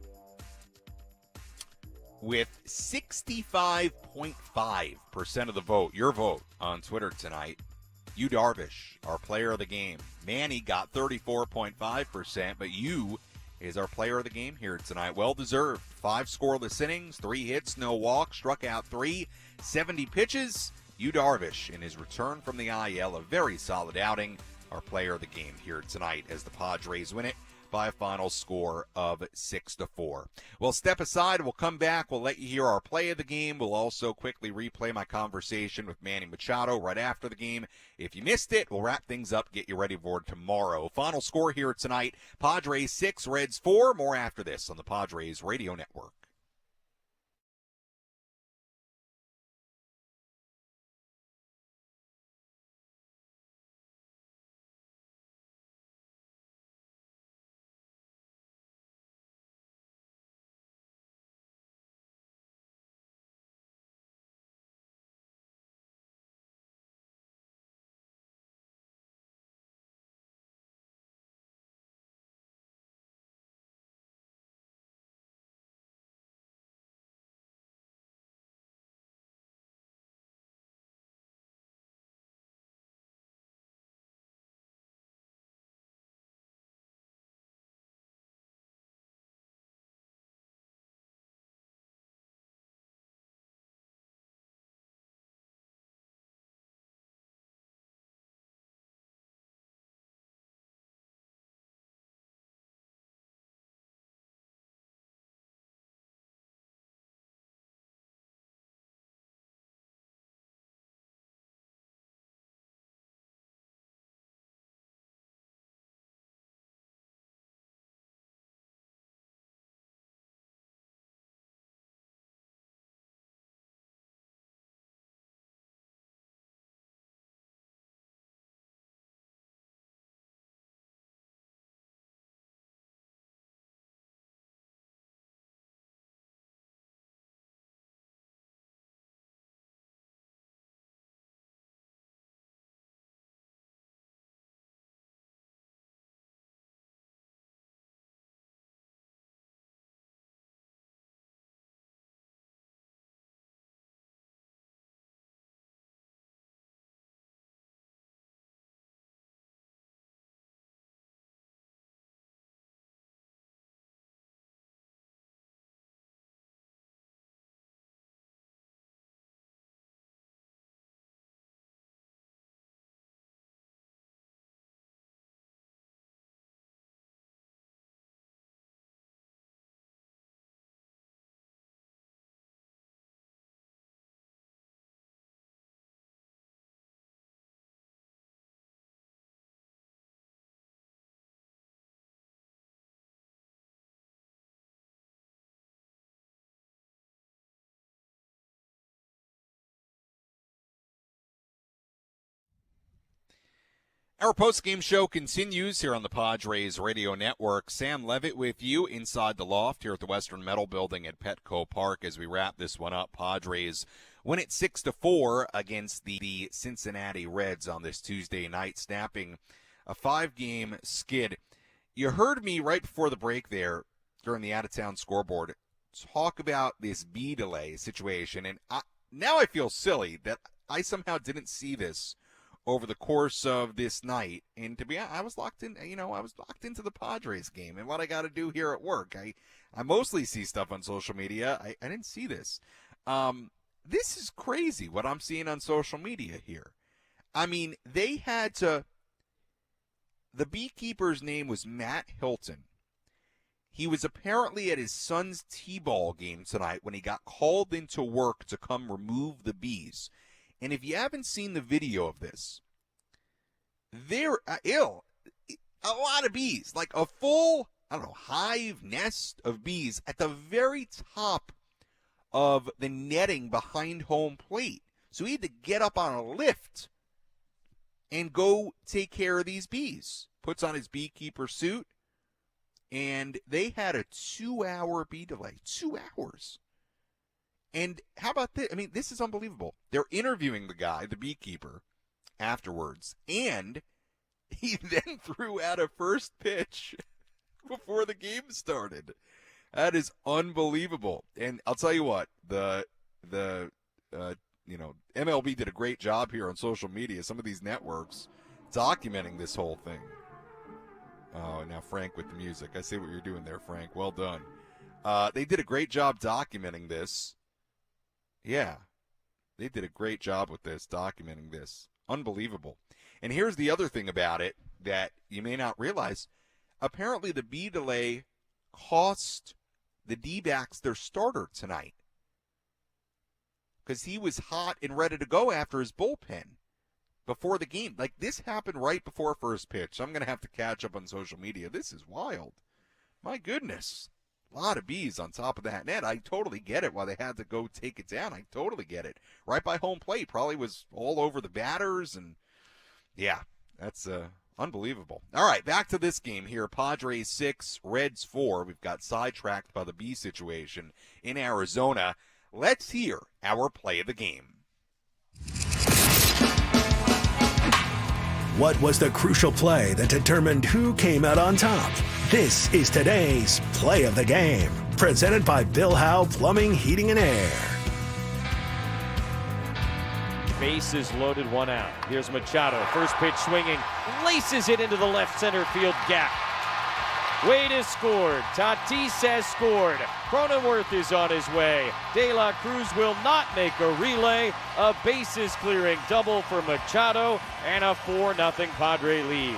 with 65.5% of the vote, your vote on Twitter tonight. Yu Darvish, our player of the game. Manny got 34.5%, but Yu is our player of the game here tonight. Well-deserved. 5 scoreless innings, 3 hits, no walks, struck out 3, 70 pitches. Yu Darvish, in his return from the IL, a very solid outing. Our player of the game here tonight as the Padres win it by a final score of 6-4. We'll step aside. We'll come back. We'll let you hear our play of the game. We'll also quickly replay my conversation with Manny Machado right after the game. If you missed it, we'll wrap things up, get you ready for tomorrow. Final score here tonight, Padres 6, Reds 4. More after this on the Padres Radio Network. Our post-game show continues here on the Padres Radio Network. Sam Levitt with you inside the loft here at the Western Metal Building at Petco Park as we wrap this one up. Padres win it 6-4 against the Cincinnati Reds on this Tuesday night, snapping a 5-game skid. You heard me right before the break there during the out-of-town scoreboard talk about this B delay situation, and now I feel silly that I somehow didn't see this over the course of this night. And to be honest, I was locked in, I was locked into the Padres game and what I got to do here at work. I mostly see stuff on social media. I didn't see this. This is crazy what I'm seeing on social media here. I mean, the beekeeper's name was Matt Hilton. He was apparently at his son's T-ball game tonight when he got called into work to come remove the bees. And if you haven't seen the video of this, they're ill. A lot of bees, like a full, hive nest of bees at the very top of the netting behind home plate. So he had to get up on a lift and go take care of these bees. Puts on his beekeeper suit, and they had a 2-hour bee delay. 2 hours. And how about this? I mean, this is unbelievable. They're interviewing the guy, the beekeeper, afterwards. And he then threw out a first pitch before the game started. That is unbelievable. And I'll tell you what, the MLB did a great job here on social media. Some of these networks documenting this whole thing. Oh, now Frank with the music. I see what you're doing there, Frank. Well done. They did a great job documenting this. Yeah, they did a great job with this, documenting this. Unbelievable. And here's the other thing about it that you may not realize. Apparently the B delay cost the D-backs their starter tonight because he was hot and ready to go after his bullpen before the game. Like, this happened right before first pitch. I'm going to have to catch up on social media. This is wild. My goodness. A lot of bees on top of that net. I totally get it why they had to go take it down. I totally get it. Right by home plate. Probably was all over the batters. And, yeah, that's unbelievable. All right, back to this game here. Padres 6, Reds 4. We've got sidetracked by the bee situation in Arizona. Let's hear our play of the game. What was the crucial play that determined who came out on top? This is today's Play of the Game, presented by Bill Howe Plumbing, Heating, and Air. Bases loaded, 1 out. Here's Machado, first pitch swinging, laces it into the left center field gap. Wade has scored. Tatis has scored. Cronenworth is on his way. De La Cruz will not make a relay. A bases clearing double for Machado and a 4-0 Padre lead.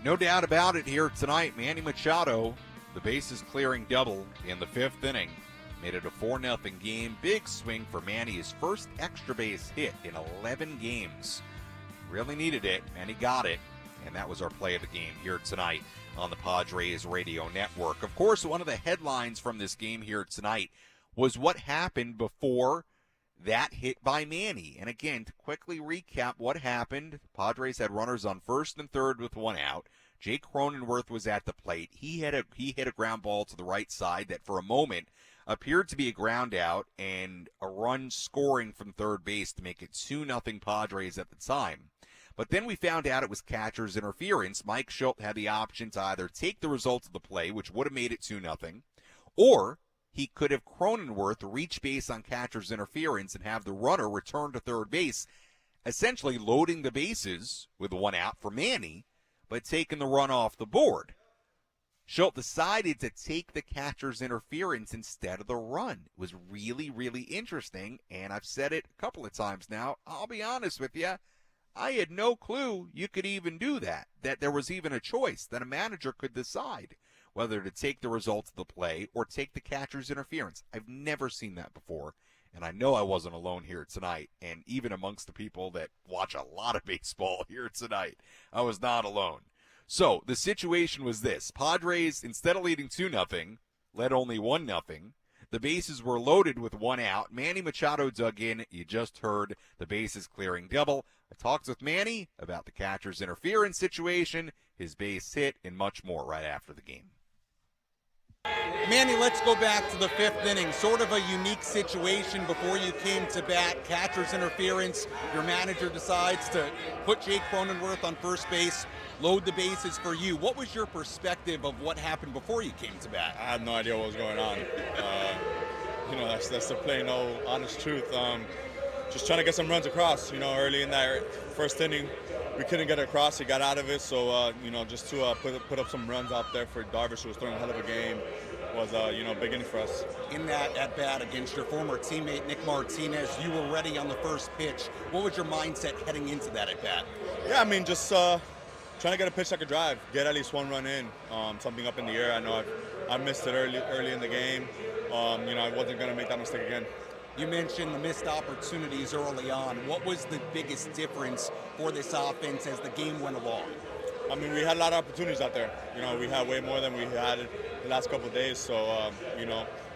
No doubt about it here tonight. Manny Machado, the bases clearing double in the 5th inning. Made it a 4-0 game. Big swing for Manny, his first extra base hit in 11 games. Really needed it, and he got it. And that was our play of the game here tonight on the Padres Radio Network. Of course, one of the headlines from this game here tonight was what happened before that hit by Manny. And again, to quickly recap what happened, Padres had runners on first and third with 1 out. Jake Cronenworth was at the plate. He hit a ground ball to the right side that for a moment appeared to be a ground out and a run scoring from third base to make it 2-0 Padres at the time. But then we found out it was catcher's interference. Mike Shildt had the option to either take the result of the play, which would have made it 2-0, or he could have Cronenworth reach base on catcher's interference and have the runner return to third base, essentially loading the bases with 1 out for Manny, but taking the run off the board. Shildt decided to take the catcher's interference instead of the run. It was really, really interesting, and I've said it a couple of times now. I'll be honest with you. I had no clue you could even do that there was even a choice, that a manager could decide whether to take the results of the play or take the catcher's interference. I've never seen that before, and I know I wasn't alone here tonight, and even amongst the people that watch a lot of baseball here tonight, I was not alone. So the situation was this. Padres, instead of leading 2-0, led only 1-0. The bases were loaded with one out. Manny Machado dug in. You just heard the bases clearing double. I talked with Manny about the catcher's interference situation, his base hit, and much more right after the game. Manny, let's go back to the 5th inning. Sort of a unique situation before you came to bat. Catcher's interference. Your manager decides to put Jake Cronenworth on first base, load the bases for you. What was your perspective of what happened before you came to bat? I had no idea what was going on. That's the plain old honest truth. Just trying to get some runs across. Early in that first inning, we couldn't get it across. He got out of it, so just to put up some runs out there for Darvish, who was throwing a hell of a game, was big inning for us. In that at bat against your former teammate Nick Martinez, you were ready on the first pitch. What was your mindset heading into that at bat? Yeah, just trying to get a pitch that could drive, get at least one run in, something up in the air. I know I missed it early in the game. I wasn't going to make that mistake again. You mentioned the missed opportunities early on. What was the biggest difference for this offense as the game went along? We had a lot of opportunities out there. We had way more than we had the last couple of days. So,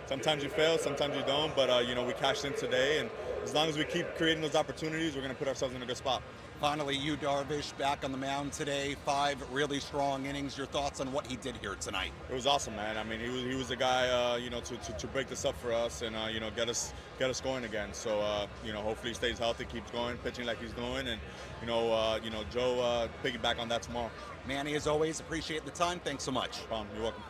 sometimes you fail, sometimes you don't. But, we cashed in today. And as long as we keep creating those opportunities, we're going to put ourselves in a good spot. Finally, you, Darvish, back on the mound today. 5 really strong innings. Your thoughts on what he did here tonight? It was awesome, man. He was the guy, to break this up for us and, get us going again. So, hopefully he stays healthy, keeps going, pitching like he's doing. And, Joe, piggyback on that tomorrow. Manny, as always, appreciate the time. Thanks so much. You're welcome.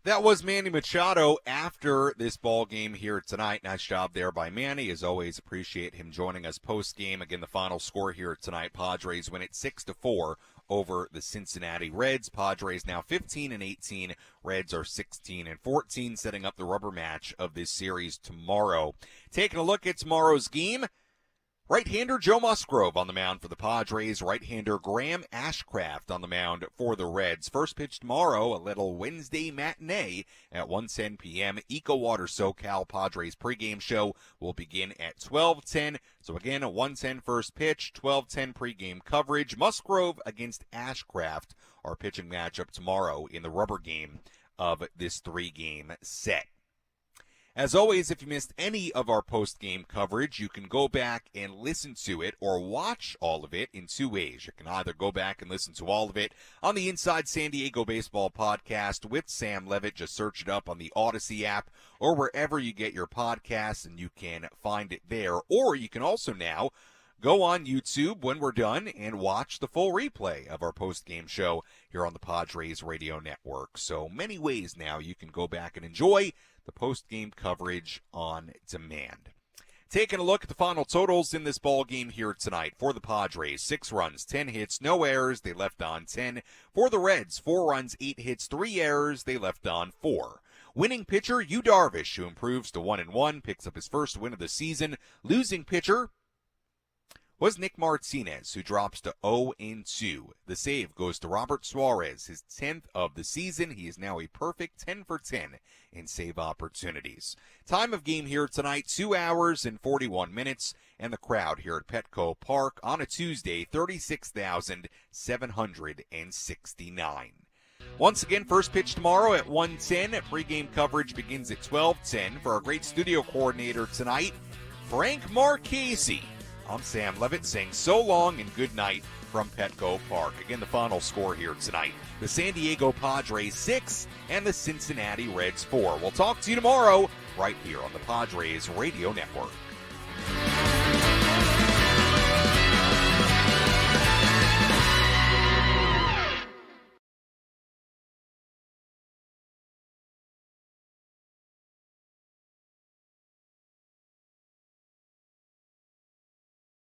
That was Manny Machado after this ball game here tonight. Nice job there by Manny. As always, appreciate him joining us post-game. Again, the final score here tonight, Padres win it 6-4 over the Cincinnati Reds. Padres now 15-18. Reds are 16-14, setting up the rubber match of this series tomorrow. Taking a look at tomorrow's game, right-hander Joe Musgrove on the mound for the Padres. Right-hander Graham Ashcraft on the mound for the Reds. First pitch tomorrow, a little Wednesday matinee at 1:10 p.m. Eco Water SoCal Padres pregame show will begin at 12:10. So again, a 1:10 first pitch, 12:10 pregame coverage. Musgrove against Ashcraft, our pitching matchup tomorrow in the rubber game of this 3-game set. As always, if you missed any of our post-game coverage, you can go back and listen to it or watch all of it in 2 ways. You can either go back and listen to all of it on the Inside San Diego Baseball podcast with Sam Levitt. Just search it up on the Odyssey app or wherever you get your podcasts, and you can find it there. Or you can also now go on YouTube when we're done and watch the full replay of our post-game show here on the Padres Radio Network. So many ways now you can go back and enjoy the post-game coverage on demand. Taking a look at the final totals in this ball game here tonight. For the Padres, 6 runs, 10 hits, no errors. They left on 10. For the Reds, 4 runs, 8 hits, 3 errors. They left on 4. Winning pitcher, Yu Darvish, who improves to 1-1, picks up his first win of the season. Losing pitcher was Nick Martinez, who drops to 0-2. The save goes to Robert Suarez, his 10th of the season. He is now a perfect 10 for 10 in save opportunities. Time of game here tonight, 2 hours and 41 minutes, and the crowd here at Petco Park on a Tuesday, 36,769. Once again, first pitch tomorrow at 1:10. Pre-game coverage begins at 12:10. For our great studio coordinator tonight, Frank Marchese, I'm Sam Levitt saying so long and good night from Petco Park. Again, the final score here tonight, the San Diego Padres 6 and the Cincinnati Reds 4. We'll talk to you tomorrow right here on the Padres Radio Network.